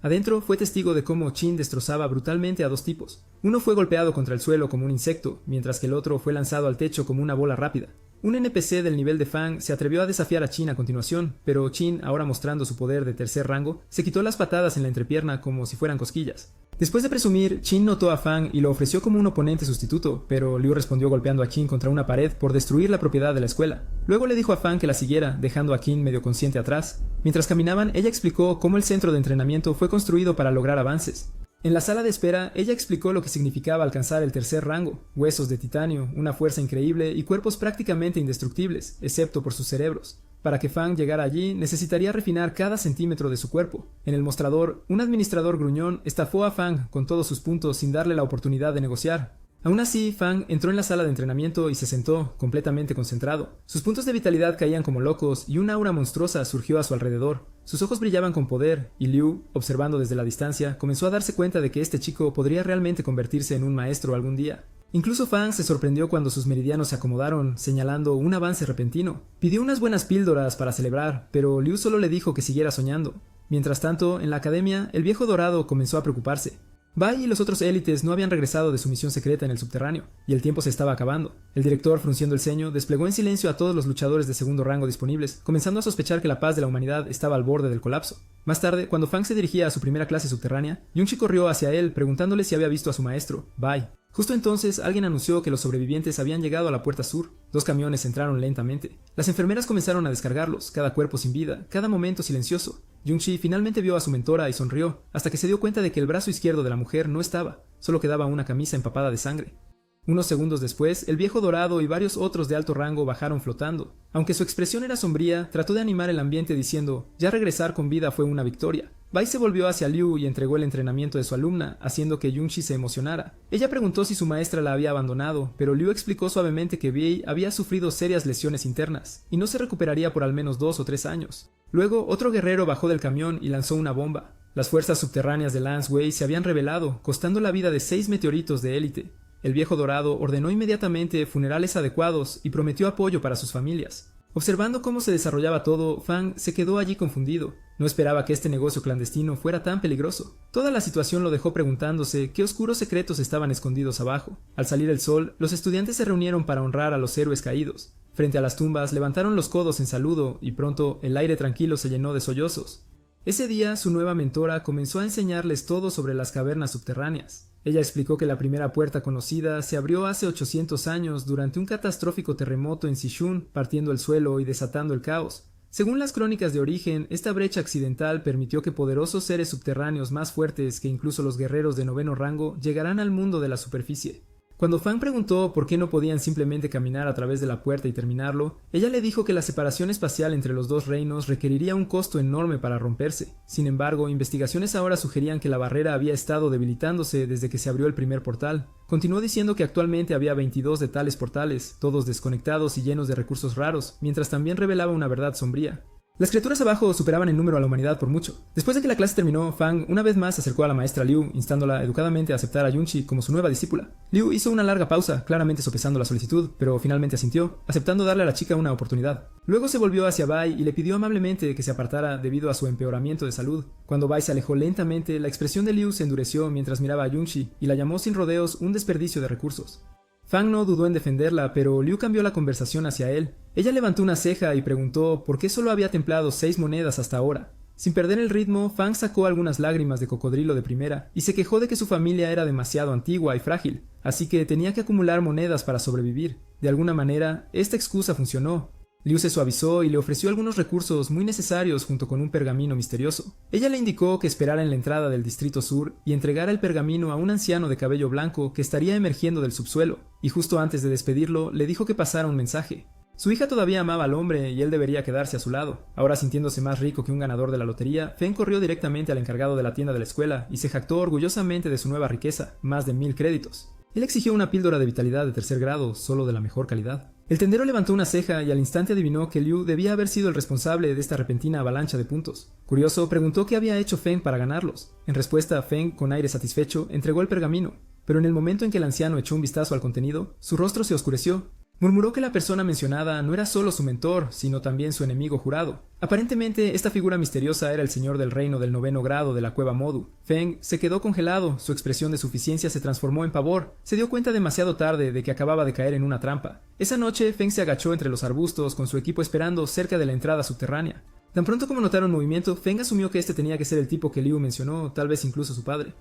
Adentro fue testigo de cómo Qin destrozaba brutalmente a dos tipos. Uno fue golpeado contra el suelo como un insecto, mientras que el otro fue lanzado al techo como una bola rápida. Un NPC del nivel de Fang se atrevió a desafiar a Qin a continuación, pero Qin, ahora mostrando su poder de tercer rango, se quitó las patadas en la entrepierna como si fueran cosquillas. Después de presumir, Qin notó a Fang y lo ofreció como un oponente sustituto, pero Liu respondió golpeando a Qin contra una pared por destruir la propiedad de la escuela. Luego le dijo a Fang que la siguiera, dejando a Qin medio consciente atrás. Mientras caminaban, ella explicó cómo el centro de entrenamiento fue construido para lograr avances. En la sala de espera, ella explicó lo que significaba alcanzar el tercer rango: huesos de titanio, una fuerza increíble y cuerpos prácticamente indestructibles, excepto por sus cerebros. Para que Fang llegara allí, necesitaría refinar cada centímetro de su cuerpo. En el mostrador, un administrador gruñón estafó a Fang con todos sus puntos sin darle la oportunidad de negociar. Aún así, Fang entró en la sala de entrenamiento y se sentó, completamente concentrado. Sus puntos de vitalidad caían como locos y una aura monstruosa surgió a su alrededor. Sus ojos brillaban con poder, y Liu, observando desde la distancia, comenzó a darse cuenta de que este chico podría realmente convertirse en un maestro algún día. Incluso Fang se sorprendió cuando sus meridianos se acomodaron, señalando un avance repentino. Pidió unas buenas píldoras para celebrar, pero Liu solo le dijo que siguiera soñando. Mientras tanto, en la academia, el viejo dorado comenzó a preocuparse. Bai y los otros élites no habían regresado de su misión secreta en el subterráneo, y el tiempo se estaba acabando. El director, frunciendo el ceño, desplegó en silencio a todos los luchadores de segundo rango disponibles, comenzando a sospechar que la paz de la humanidad estaba al borde del colapso. Más tarde, cuando Fang se dirigía a su primera clase subterránea, Yunchi corrió hacia él preguntándole si había visto a su maestro, Bai. Justo entonces, alguien anunció que los sobrevivientes habían llegado a la puerta sur. 2 camiones entraron lentamente. Las enfermeras comenzaron a descargarlos, cada cuerpo sin vida, cada momento silencioso. Yunchi finalmente vio a su mentora y sonrió, hasta que se dio cuenta de que el brazo izquierdo de la mujer no estaba, solo quedaba una camisa empapada de sangre. Unos segundos después, el viejo dorado y varios otros de alto rango bajaron flotando. Aunque su expresión era sombría, trató de animar el ambiente diciendo: ya regresar con vida fue una victoria. Bai se volvió hacia Liu y entregó el entrenamiento de su alumna, haciendo que Yunchi se emocionara. Ella preguntó si su maestra la había abandonado, pero Liu explicó suavemente que Bai había sufrido serias lesiones internas, y no se recuperaría por al menos 2 o 3 años. Luego, otro guerrero bajó del camión y lanzó una bomba. Las fuerzas subterráneas de Lance Wei se habían rebelado, costando la vida de 6 meteoritos de élite. El viejo dorado ordenó inmediatamente funerales adecuados y prometió apoyo para sus familias. Observando cómo se desarrollaba todo, Fang se quedó allí confundido. No esperaba que este negocio clandestino fuera tan peligroso. Toda la situación lo dejó preguntándose qué oscuros secretos estaban escondidos abajo. Al salir el sol, los estudiantes se reunieron para honrar a los héroes caídos. Frente a las tumbas, levantaron los codos en saludo y pronto el aire tranquilo se llenó de sollozos. Ese día, su nueva mentora comenzó a enseñarles todo sobre las cavernas subterráneas. Ella explicó que la primera puerta conocida se abrió hace 800 años durante un catastrófico terremoto en Sichun, partiendo el suelo y desatando el caos. Según las crónicas de origen, esta brecha accidental permitió que poderosos seres subterráneos más fuertes que incluso los guerreros de 9º rango llegaran al mundo de la superficie. Cuando Fang preguntó por qué no podían simplemente caminar a través de la puerta y terminarlo, ella le dijo que la separación espacial entre los dos reinos requeriría un costo enorme para romperse. Sin embargo, investigaciones ahora sugerían que la barrera había estado debilitándose desde que se abrió el primer portal. Continuó diciendo que actualmente había 22 de tales portales, todos desconectados y llenos de recursos raros, mientras también revelaba una verdad sombría. Las criaturas abajo superaban en número a la humanidad por mucho. Después de que la clase terminó, Fang una vez más se acercó a la maestra Liu, instándola educadamente a aceptar a Yunchi como su nueva discípula. Liu hizo una larga pausa, claramente sopesando la solicitud, pero finalmente asintió, aceptando darle a la chica una oportunidad. Luego se volvió hacia Bai y le pidió amablemente que se apartara debido a su empeoramiento de salud. Cuando Bai se alejó lentamente, la expresión de Liu se endureció mientras miraba a Yunchi y la llamó sin rodeos un desperdicio de recursos. Fang no dudó en defenderla, pero Liu cambió la conversación hacia él. Ella levantó una ceja y preguntó por qué solo había templado 6 monedas hasta ahora. Sin perder el ritmo, Fang sacó algunas lágrimas de cocodrilo de primera y se quejó de que su familia era demasiado antigua y frágil, así que tenía que acumular monedas para sobrevivir. De alguna manera, esta excusa funcionó. Liu se suavizó y le ofreció algunos recursos muy necesarios junto con un pergamino misterioso. Ella le indicó que esperara en la entrada del Distrito Sur y entregara el pergamino a un anciano de cabello blanco que estaría emergiendo del subsuelo, y justo antes de despedirlo le dijo que pasara un mensaje. Su hija todavía amaba al hombre y él debería quedarse a su lado. Ahora, sintiéndose más rico que un ganador de la lotería, Feng corrió directamente al encargado de la tienda de la escuela y se jactó orgullosamente de su nueva riqueza, más de 1000 créditos. Él exigió una píldora de vitalidad de tercer grado, solo de la mejor calidad. El tendero levantó una ceja y al instante adivinó que Liu debía haber sido el responsable de esta repentina avalancha de puntos. Curioso, preguntó qué había hecho Feng para ganarlos. En respuesta, Feng, con aire satisfecho, entregó el pergamino, pero en el momento en que el anciano echó un vistazo al contenido, su rostro se oscureció. Murmuró que la persona mencionada no era solo su mentor, sino también su enemigo jurado. Aparentemente, esta figura misteriosa era el señor del reino del 9º grado de la cueva Modu. Feng se quedó congelado, su expresión de suficiencia se transformó en pavor. Se dio cuenta demasiado tarde de que acababa de caer en una trampa. Esa noche, Feng se agachó entre los arbustos con su equipo esperando cerca de la entrada subterránea. Tan pronto como notaron movimiento, Feng asumió que este tenía que ser el tipo que Liu mencionó, tal vez incluso su padre.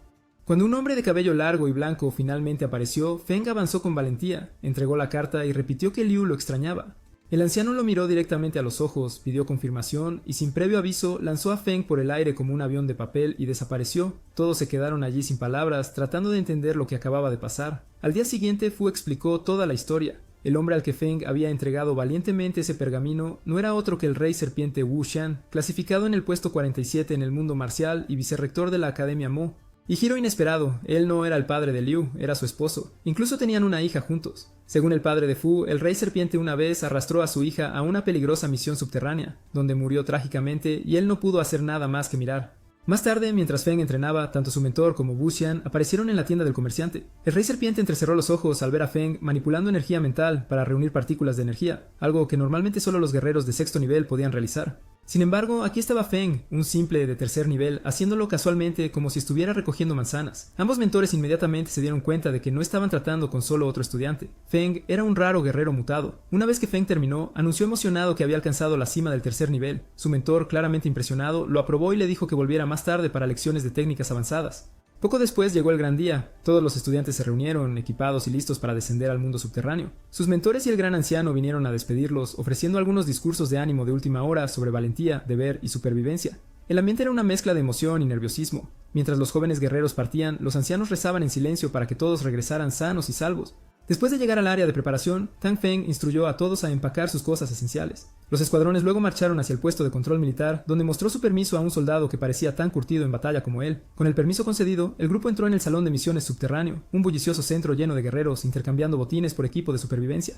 Cuando un hombre de cabello largo y blanco finalmente apareció, Feng avanzó con valentía, entregó la carta y repitió que Liu lo extrañaba. El anciano lo miró directamente a los ojos, pidió confirmación y sin previo aviso lanzó a Feng por el aire como un avión de papel y desapareció. Todos se quedaron allí sin palabras, tratando de entender lo que acababa de pasar. Al día siguiente, Fu explicó toda la historia. El hombre al que Feng había entregado valientemente ese pergamino no era otro que el rey serpiente Wu Xian, clasificado en el puesto 47 en el mundo marcial y vicerrector de la Academia Mo. Y giro inesperado, él no era el padre de Liu, era su esposo. Incluso tenían una hija juntos. Según el padre de Fu, el rey serpiente una vez arrastró a su hija a una peligrosa misión subterránea, donde murió trágicamente y él no pudo hacer nada más que mirar. Más tarde, mientras Feng entrenaba, tanto su mentor como Wu Xian aparecieron en la tienda del comerciante. El rey serpiente entrecerró los ojos al ver a Feng manipulando energía mental para reunir partículas de energía, algo que normalmente solo los guerreros de sexto nivel podían realizar. Sin embargo, aquí estaba Feng, un simple de tercer nivel, haciéndolo casualmente como si estuviera recogiendo manzanas. Ambos mentores inmediatamente se dieron cuenta de que no estaban tratando con solo otro estudiante. Feng era un raro guerrero mutado. Una vez que Feng terminó, anunció emocionado que había alcanzado la cima del tercer nivel. Su mentor, claramente impresionado, lo aprobó y le dijo que volviera más tarde para lecciones de técnicas avanzadas. Poco después llegó el gran día. Todos los estudiantes se reunieron, equipados y listos para descender al mundo subterráneo. Sus mentores y el gran anciano vinieron a despedirlos, ofreciendo algunos discursos de ánimo de última hora sobre valentía, deber y supervivencia. El ambiente era una mezcla de emoción y nerviosismo. Mientras los jóvenes guerreros partían, los ancianos rezaban en silencio para que todos regresaran sanos y salvos. Después de llegar al área de preparación, Tang Feng instruyó a todos a empacar sus cosas esenciales. Los escuadrones luego marcharon hacia el puesto de control militar, donde mostró su permiso a un soldado que parecía tan curtido en batalla como él. Con el permiso concedido, el grupo entró en el salón de misiones subterráneo, un bullicioso centro lleno de guerreros intercambiando botines por equipo de supervivencia.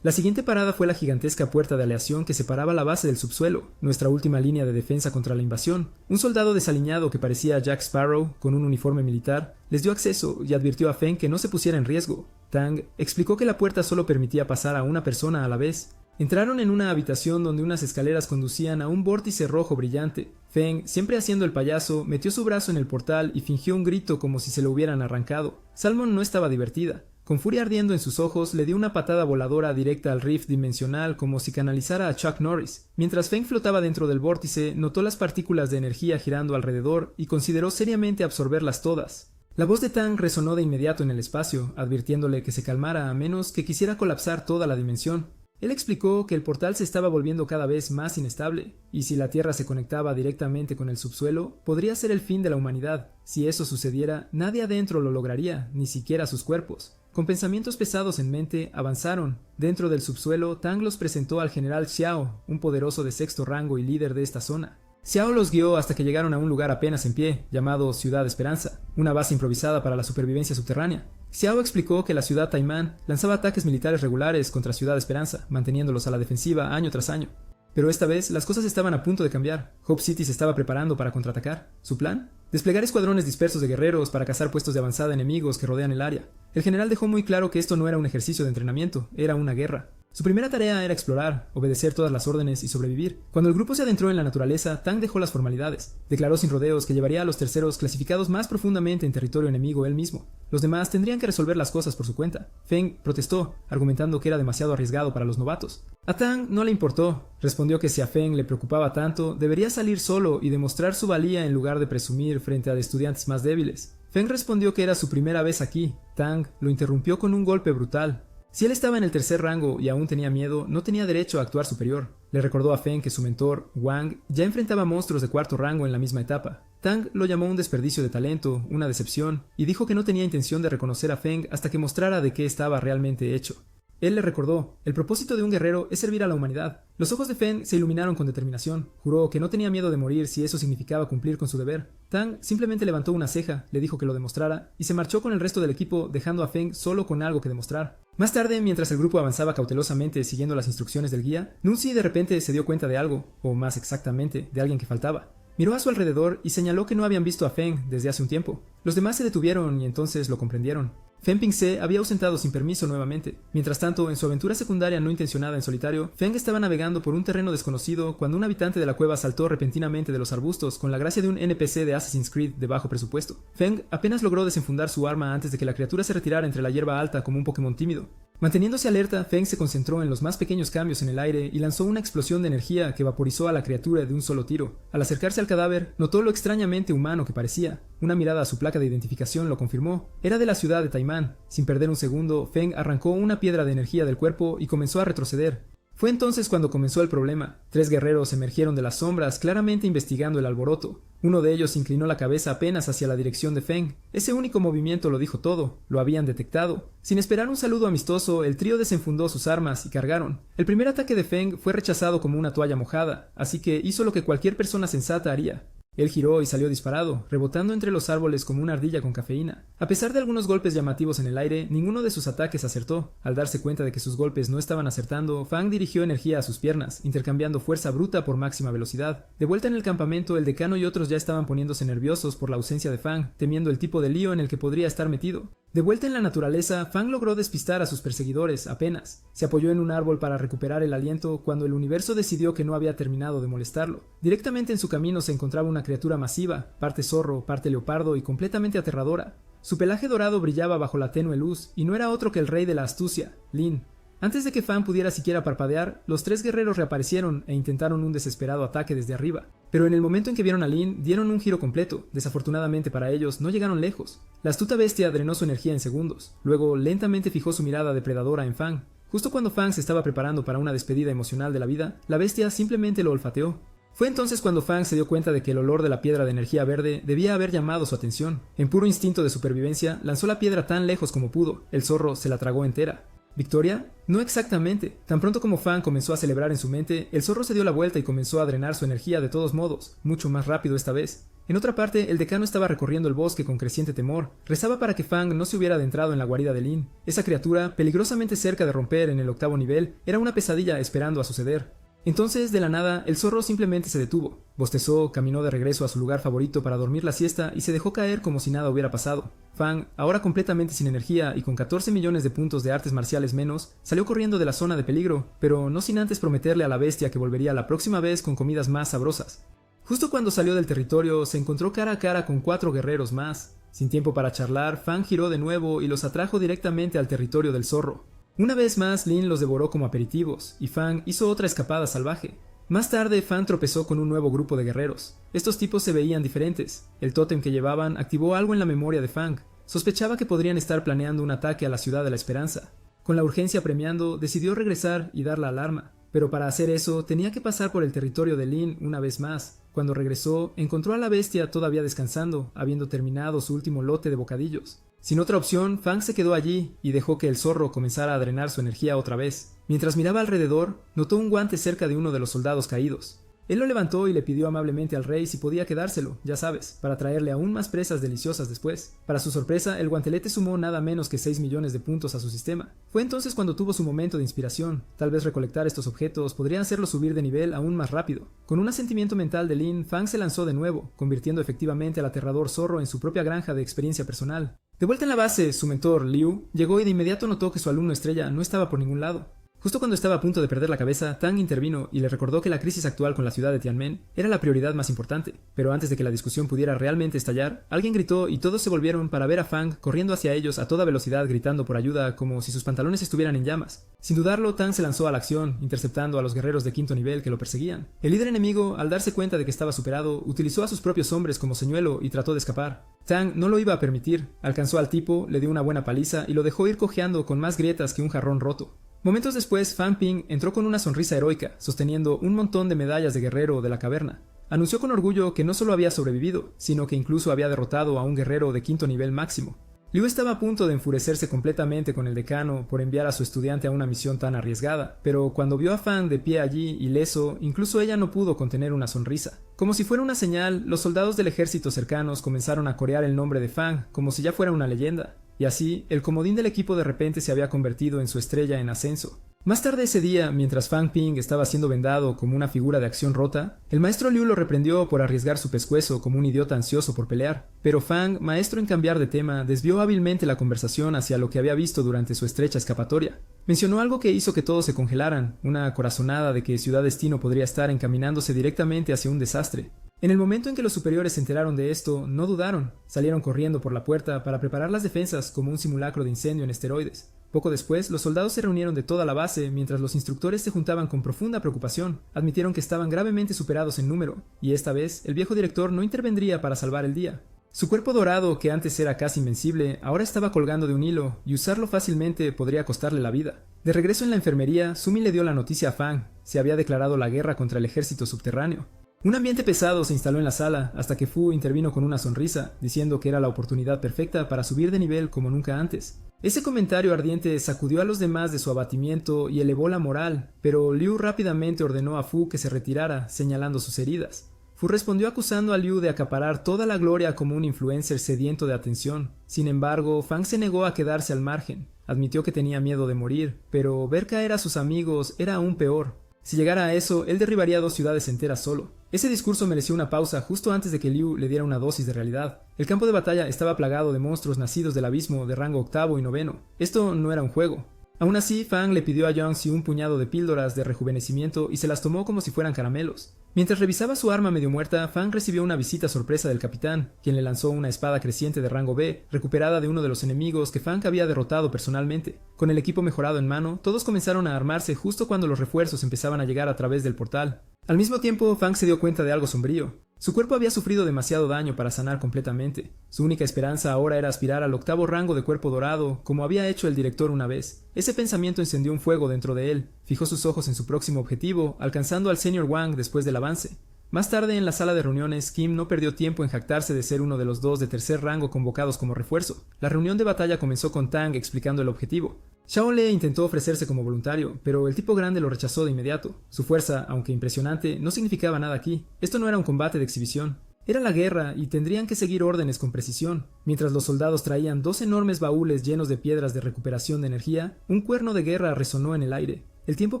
La siguiente parada fue la gigantesca puerta de aleación que separaba la base del subsuelo, nuestra última línea de defensa contra la invasión. Un soldado desaliñado que parecía Jack Sparrow, con un uniforme militar, les dio acceso y advirtió a Feng que no se pusiera en riesgo. Tang explicó que la puerta solo permitía pasar a una persona a la vez. Entraron en una habitación donde unas escaleras conducían a un vórtice rojo brillante. Feng, siempre haciendo el payaso, metió su brazo en el portal y fingió un grito como si se lo hubieran arrancado. Salmon no estaba divertida. Con furia ardiendo en sus ojos, le dio una patada voladora directa al rift dimensional como si canalizara a Chuck Norris. Mientras Feng flotaba dentro del vórtice, notó las partículas de energía girando alrededor y consideró seriamente absorberlas todas. La voz de Tang resonó de inmediato en el espacio, advirtiéndole que se calmara a menos que quisiera colapsar toda la dimensión. Él explicó que el portal se estaba volviendo cada vez más inestable, y si la Tierra se conectaba directamente con el subsuelo, podría ser el fin de la humanidad. Si eso sucediera, nadie adentro lo lograría, ni siquiera sus cuerpos. Con pensamientos pesados en mente, avanzaron. Dentro del subsuelo, Tang los presentó al general Xiao, un poderoso de sexto rango y líder de esta zona. Xiao los guió hasta que llegaron a un lugar apenas en pie, llamado Ciudad Esperanza, una base improvisada para la supervivencia subterránea. Xiao explicó que la ciudad Taimán lanzaba ataques militares regulares contra Ciudad Esperanza, manteniéndolos a la defensiva año tras año. Pero esta vez las cosas estaban a punto de cambiar. Hope City se estaba preparando para contraatacar. ¿Su plan? Desplegar escuadrones dispersos de guerreros para cazar puestos de avanzada enemigos que rodean el área. El general dejó muy claro que esto no era un ejercicio de entrenamiento, era una guerra. Su primera tarea era explorar, obedecer todas las órdenes y sobrevivir. Cuando el grupo se adentró en la naturaleza, Tang dejó las formalidades. Declaró sin rodeos que llevaría a los terceros clasificados más profundamente en territorio enemigo él mismo. Los demás tendrían que resolver las cosas por su cuenta. Feng protestó, argumentando que era demasiado arriesgado para los novatos. A Tang no le importó. Respondió que si a Feng le preocupaba tanto, debería salir solo y demostrar su valía en lugar de presumir frente a estudiantes más débiles. Feng respondió que era su primera vez aquí. Tang lo interrumpió con un golpe brutal. Si él estaba en el tercer rango y aún tenía miedo, no tenía derecho a actuar superior. Le recordó a Feng que su mentor, Wang, ya enfrentaba monstruos de cuarto rango en la misma etapa. Tang lo llamó un desperdicio de talento, una decepción, y dijo que no tenía intención de reconocer a Feng hasta que mostrara de qué estaba realmente hecho. Él le recordó, el propósito de un guerrero es servir a la humanidad. Los ojos de Feng se iluminaron con determinación. Juró que no tenía miedo de morir si eso significaba cumplir con su deber. Tang simplemente levantó una ceja, le dijo que lo demostrara, y se marchó con el resto del equipo, dejando a Feng solo con algo que demostrar. Más tarde, mientras el grupo avanzaba cautelosamente siguiendo las instrucciones del guía, Nunzi de repente se dio cuenta de algo, o más exactamente, de alguien que faltaba. Miró a su alrededor y señaló que no habían visto a Feng desde hace un tiempo. Los demás se detuvieron y entonces lo comprendieron. Feng Pingse había ausentado sin permiso nuevamente. Mientras tanto, en su aventura secundaria no intencionada en solitario, Feng estaba navegando por un terreno desconocido cuando un habitante de la cueva saltó repentinamente de los arbustos con la gracia de un NPC de Assassin's Creed de bajo presupuesto. Feng apenas logró desenfundar su arma antes de que la criatura se retirara entre la hierba alta como un Pokémon tímido. Manteniéndose alerta, Feng se concentró en los más pequeños cambios en el aire y lanzó una explosión de energía que vaporizó a la criatura de un solo tiro. Al acercarse al cadáver, notó lo extrañamente humano que parecía. Una mirada a su placa de identificación lo confirmó. Era de la ciudad de Taimán. Sin perder un segundo, Feng arrancó una piedra de energía del cuerpo y comenzó a retroceder. Fue entonces cuando comenzó el problema. 3 guerreros emergieron de las sombras, claramente investigando el alboroto. Uno de ellos inclinó la cabeza apenas hacia la dirección de Feng. Ese único movimiento lo dijo todo. Lo habían detectado. Sin esperar un saludo amistoso, el trío desenfundó sus armas y cargaron. El primer ataque de Feng fue rechazado como una toalla mojada, así que hizo lo que cualquier persona sensata haría. Él giró y salió disparado, rebotando entre los árboles como una ardilla con cafeína. A pesar de algunos golpes llamativos en el aire, ninguno de sus ataques acertó. Al darse cuenta de que sus golpes no estaban acertando, Fang dirigió energía a sus piernas, intercambiando fuerza bruta por máxima velocidad. De vuelta en el campamento, el decano y otros ya estaban poniéndose nerviosos por la ausencia de Fang, temiendo el tipo de lío en el que podría estar metido. De vuelta en la naturaleza, Fang logró despistar a sus perseguidores, apenas. Se apoyó en un árbol para recuperar el aliento cuando el universo decidió que no había terminado de molestarlo. Directamente en su camino se encontraba una criatura masiva, parte zorro, parte leopardo y completamente aterradora. Su pelaje dorado brillaba bajo la tenue luz, y no era otro que el rey de la astucia, Lin. Antes de que Fang pudiera siquiera parpadear, los 3 guerreros reaparecieron e intentaron un desesperado ataque desde arriba. Pero en el momento en que vieron a Lin, dieron un giro completo. Desafortunadamente para ellos, no llegaron lejos. La astuta bestia drenó su energía en segundos. Luego, lentamente fijó su mirada depredadora en Fang. Justo cuando Fang se estaba preparando para una despedida emocional de la vida, la bestia simplemente lo olfateó. Fue entonces cuando Fang se dio cuenta de que el olor de la piedra de energía verde debía haber llamado su atención. En puro instinto de supervivencia, lanzó la piedra tan lejos como pudo. El zorro se la tragó entera. ¿Victoria? No exactamente. Tan pronto como Fang comenzó a celebrar en su mente, el zorro se dio la vuelta y comenzó a drenar su energía de todos modos, mucho más rápido esta vez. En otra parte, el decano estaba recorriendo el bosque con creciente temor. Rezaba para que Fang no se hubiera adentrado en la guarida de Lin. Esa criatura, peligrosamente cerca de romper en el 8º nivel, era una pesadilla esperando a suceder. Entonces, de la nada, el zorro simplemente se detuvo. Bostezó, caminó de regreso a su lugar favorito para dormir la siesta y se dejó caer como si nada hubiera pasado. Fang, ahora completamente sin energía y con 14 millones de puntos de artes marciales menos, salió corriendo de la zona de peligro, pero no sin antes prometerle a la bestia que volvería la próxima vez con comidas más sabrosas. Justo cuando salió del territorio, se encontró cara a cara con 4 guerreros más. Sin tiempo para charlar, Fang giró de nuevo y los atrajo directamente al territorio del zorro. Una vez más, Lin los devoró como aperitivos, y Fang hizo otra escapada salvaje. Más tarde, Fang tropezó con un nuevo grupo de guerreros. Estos tipos se veían diferentes. El tótem que llevaban activó algo en la memoria de Fang. Sospechaba que podrían estar planeando un ataque a la Ciudad de la Esperanza. Con la urgencia premiando, decidió regresar y dar la alarma. Pero para hacer eso, tenía que pasar por el territorio de Lin una vez más. Cuando regresó, encontró a la bestia todavía descansando, habiendo terminado su último lote de bocadillos. Sin otra opción, Fang se quedó allí y dejó que el zorro comenzara a drenar su energía otra vez. Mientras miraba alrededor, notó un guante cerca de uno de los soldados caídos. Él lo levantó y le pidió amablemente al rey si podía quedárselo, ya sabes, para traerle aún más presas deliciosas después. Para su sorpresa, el guantelete sumó nada menos que 6 millones de puntos a su sistema. Fue entonces cuando tuvo su momento de inspiración. Tal vez recolectar estos objetos podría hacerlo subir de nivel aún más rápido. Con un asentimiento mental de Lin, Fang se lanzó de nuevo, convirtiendo efectivamente al aterrador zorro en su propia granja de experiencia personal. De vuelta en la base, su mentor, Liu, llegó y de inmediato notó que su alumno estrella no estaba por ningún lado. Justo cuando estaba a punto de perder la cabeza, Tang intervino y le recordó que la crisis actual con la ciudad de Tianmen era la prioridad más importante. Pero antes de que la discusión pudiera realmente estallar, alguien gritó y todos se volvieron para ver a Fang corriendo hacia ellos a toda velocidad gritando por ayuda como si sus pantalones estuvieran en llamas. Sin dudarlo, Tang se lanzó a la acción, interceptando a los guerreros de quinto nivel que lo perseguían. El líder enemigo, al darse cuenta de que estaba superado, utilizó a sus propios hombres como señuelo y trató de escapar. Tang no lo iba a permitir, alcanzó al tipo, le dio una buena paliza y lo dejó ir cojeando con más grietas que un jarrón roto. Momentos después, Fan Ping entró con una sonrisa heroica, sosteniendo un montón de medallas de guerrero de la caverna. Anunció con orgullo que no solo había sobrevivido, sino que incluso había derrotado a un guerrero de quinto nivel máximo. Liu estaba a punto de enfurecerse completamente con el decano por enviar a su estudiante a una misión tan arriesgada, pero cuando vio a Fang de pie allí, ileso, incluso ella no pudo contener una sonrisa. Como si fuera una señal, los soldados del ejército cercanos comenzaron a corear el nombre de Fang como si ya fuera una leyenda. Y así, el comodín del equipo de repente se había convertido en su estrella en ascenso. Más tarde ese día, mientras Fan Ping estaba siendo vendado como una figura de acción rota, el maestro Liu lo reprendió por arriesgar su pescuezo como un idiota ansioso por pelear. Pero Fang, maestro en cambiar de tema, desvió hábilmente la conversación hacia lo que había visto durante su estrecha escapatoria. Mencionó algo que hizo que todos se congelaran, una corazonada de que Ciudad Destino podría estar encaminándose directamente hacia un desastre. En el momento en que los superiores se enteraron de esto, no dudaron. Salieron corriendo por la puerta para preparar las defensas como un simulacro de incendio en esteroides. Poco después, los soldados se reunieron de toda la base mientras los instructores se juntaban con profunda preocupación. Admitieron que estaban gravemente superados en número, y esta vez el viejo director no intervendría para salvar el día. Su cuerpo dorado, que antes era casi invencible, ahora estaba colgando de un hilo, y usarlo fácilmente podría costarle la vida. De regreso en la enfermería, Sumi le dio la noticia a Fang. Se había declarado la guerra contra el ejército subterráneo. Un ambiente pesado se instaló en la sala hasta que Fu intervino con una sonrisa, diciendo que era la oportunidad perfecta para subir de nivel como nunca antes. Ese comentario ardiente sacudió a los demás de su abatimiento y elevó la moral, pero Liu rápidamente ordenó a Fu que se retirara, señalando sus heridas. Fu respondió acusando a Liu de acaparar toda la gloria como un influencer sediento de atención. Sin embargo, Fang se negó a quedarse al margen. Admitió que tenía miedo de morir, pero ver caer a sus amigos era aún peor. Si llegara a eso, él derribaría 2 ciudades enteras solo. Ese discurso mereció una pausa justo antes de que Liu le diera una dosis de realidad. El campo de batalla estaba plagado de monstruos nacidos del abismo de rango 8º y 9º. Esto no era un juego. Aún así, Fang le pidió a Yangtze un puñado de píldoras de rejuvenecimiento y se las tomó como si fueran caramelos. Mientras revisaba su arma medio muerta, Fang recibió una visita sorpresa del capitán, quien le lanzó una espada creciente de rango B, recuperada de uno de los enemigos que Fang había derrotado personalmente. Con el equipo mejorado en mano, todos comenzaron a armarse justo cuando los refuerzos empezaban a llegar a través del portal. Al mismo tiempo, Fang se dio cuenta de algo sombrío. Su cuerpo había sufrido demasiado daño para sanar completamente. Su única esperanza ahora era aspirar al 8º rango de cuerpo dorado, como había hecho el director una vez. Ese pensamiento encendió un fuego dentro de él. Fijó sus ojos en su próximo objetivo, alcanzando al Senior Wang después del avance. Más tarde, en la sala de reuniones, Kim no perdió tiempo en jactarse de ser uno de los 2 de tercer rango convocados como refuerzo. La reunión de batalla comenzó con Tang explicando el objetivo. Xiao Le intentó ofrecerse como voluntario, pero el tipo grande lo rechazó de inmediato. Su fuerza, aunque impresionante, no significaba nada aquí. Esto no era un combate de exhibición. Era la guerra y tendrían que seguir órdenes con precisión. Mientras los soldados traían 2 enormes baúles llenos de piedras de recuperación de energía, un cuerno de guerra resonó en el aire. El tiempo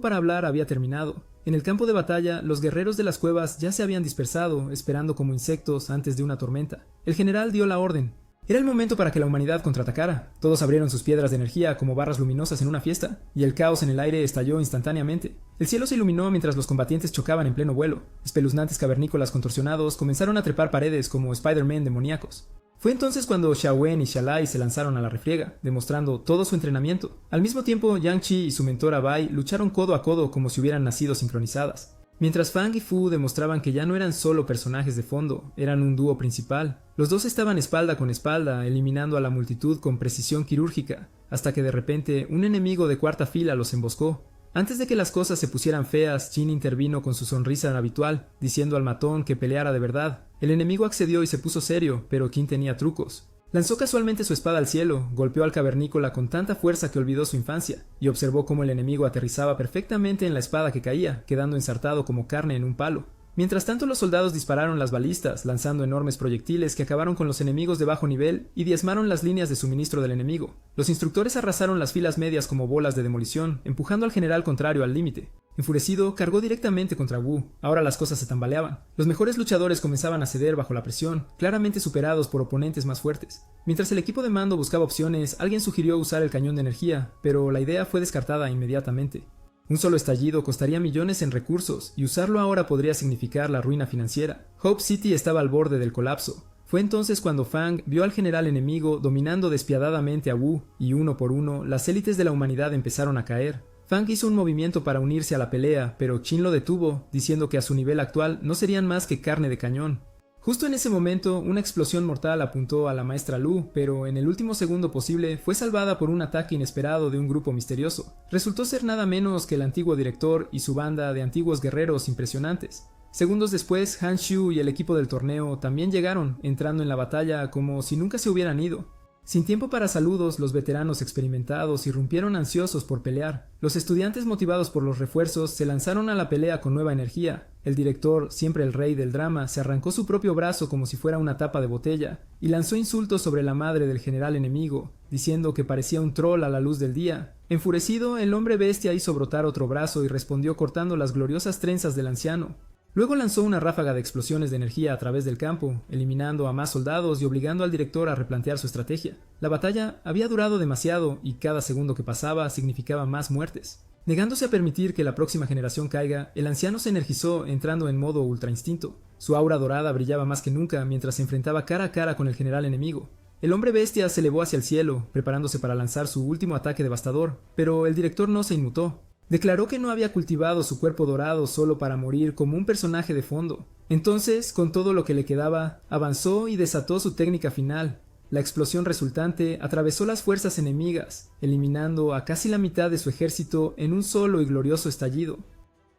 para hablar había terminado. En el campo de batalla, los guerreros de las cuevas ya se habían dispersado, esperando como insectos antes de una tormenta. El general dio la orden. Era el momento para que la humanidad contraatacara. Todos abrieron sus piedras de energía como barras luminosas en una fiesta, y el caos en el aire estalló instantáneamente. El cielo se iluminó mientras los combatientes chocaban en pleno vuelo. Espeluznantes cavernícolas contorsionados comenzaron a trepar paredes como Spider-Man demoníacos. Fue entonces cuando Xiao Wen y Xia Lai se lanzaron a la refriega, demostrando todo su entrenamiento. Al mismo tiempo, Yang Chi y su mentora Bai lucharon codo a codo como si hubieran nacido sincronizadas. Mientras Fang y Fu demostraban que ya no eran solo personajes de fondo, eran un dúo principal. Los dos estaban espalda con espalda, eliminando a la multitud con precisión quirúrgica, hasta que de repente un enemigo de cuarta fila los emboscó. Antes de que las cosas se pusieran feas, Jin intervino con su sonrisa habitual, diciendo al matón que peleara de verdad. El enemigo accedió y se puso serio, pero Jin tenía trucos. Lanzó casualmente su espada al cielo, golpeó al cavernícola con tanta fuerza que olvidó su infancia, y observó cómo el enemigo aterrizaba perfectamente en la espada que caía, quedando ensartado como carne en un palo. Mientras tanto, los soldados dispararon las balistas, lanzando enormes proyectiles que acabaron con los enemigos de bajo nivel y diezmaron las líneas de suministro del enemigo. Los instructores arrasaron las filas medias como bolas de demolición, empujando al general contrario al límite. Enfurecido, cargó directamente contra Wu. Ahora las cosas se tambaleaban. Los mejores luchadores comenzaban a ceder bajo la presión, claramente superados por oponentes más fuertes. Mientras el equipo de mando buscaba opciones, alguien sugirió usar el cañón de energía, pero la idea fue descartada inmediatamente. Un solo estallido costaría millones en recursos, y usarlo ahora podría significar la ruina financiera. Hope City estaba al borde del colapso. Fue entonces cuando Fang vio al general enemigo dominando despiadadamente a Wu, y uno por uno, las élites de la humanidad empezaron a caer. Fang hizo un movimiento para unirse a la pelea, pero Qin lo detuvo, diciendo que a su nivel actual no serían más que carne de cañón. Justo en ese momento, una explosión mortal apuntó a la maestra Lu, pero en el último segundo posible fue salvada por un ataque inesperado de un grupo misterioso. Resultó ser nada menos que el antiguo director y su banda de antiguos guerreros impresionantes. Segundos después, Han Shu y el equipo del torneo también llegaron, entrando en la batalla como si nunca se hubieran ido. Sin tiempo para saludos, los veteranos experimentados irrumpieron ansiosos por pelear. Los estudiantes motivados por los refuerzos se lanzaron a la pelea con nueva energía. El director, siempre el rey del drama, se arrancó su propio brazo como si fuera una tapa de botella y lanzó insultos sobre la madre del general enemigo, diciendo que parecía un troll a la luz del día. Enfurecido, el hombre bestia hizo brotar otro brazo y respondió cortando las gloriosas trenzas del anciano. Luego lanzó una ráfaga de explosiones de energía a través del campo, eliminando a más soldados y obligando al director a replantear su estrategia. La batalla había durado demasiado y cada segundo que pasaba significaba más muertes. Negándose a permitir que la próxima generación caiga, el anciano se energizó entrando en modo ultra instinto. Su aura dorada brillaba más que nunca mientras se enfrentaba cara a cara con el general enemigo. El hombre bestia se elevó hacia el cielo, preparándose para lanzar su último ataque devastador, pero el director no se inmutó. Declaró que no había cultivado su cuerpo dorado solo para morir como un personaje de fondo. Entonces, con todo lo que le quedaba, avanzó y desató su técnica final. La explosión resultante atravesó las fuerzas enemigas, eliminando a casi la mitad de su ejército en un solo y glorioso estallido.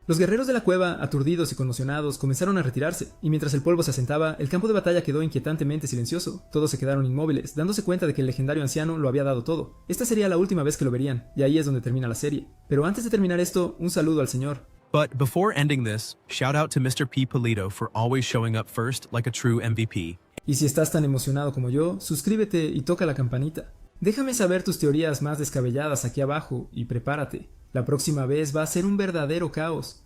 Los guerreros de la cueva, aturdidos y conmocionados, comenzaron a retirarse, y mientras el polvo se asentaba, el campo de batalla quedó inquietantemente silencioso. Todos se quedaron inmóviles, dándose cuenta de que el legendario anciano lo había dado todo. Esta sería la última vez que lo verían, y ahí es donde termina la serie. Pero antes de terminar esto, un saludo al señor. But before ending this, shout out to Mr. P. Polito for always showing up first like a true MVP. Y si estás tan emocionado como yo, suscríbete y toca la campanita. Déjame saber tus teorías más descabelladas aquí abajo y prepárate. La próxima vez va a ser un verdadero caos.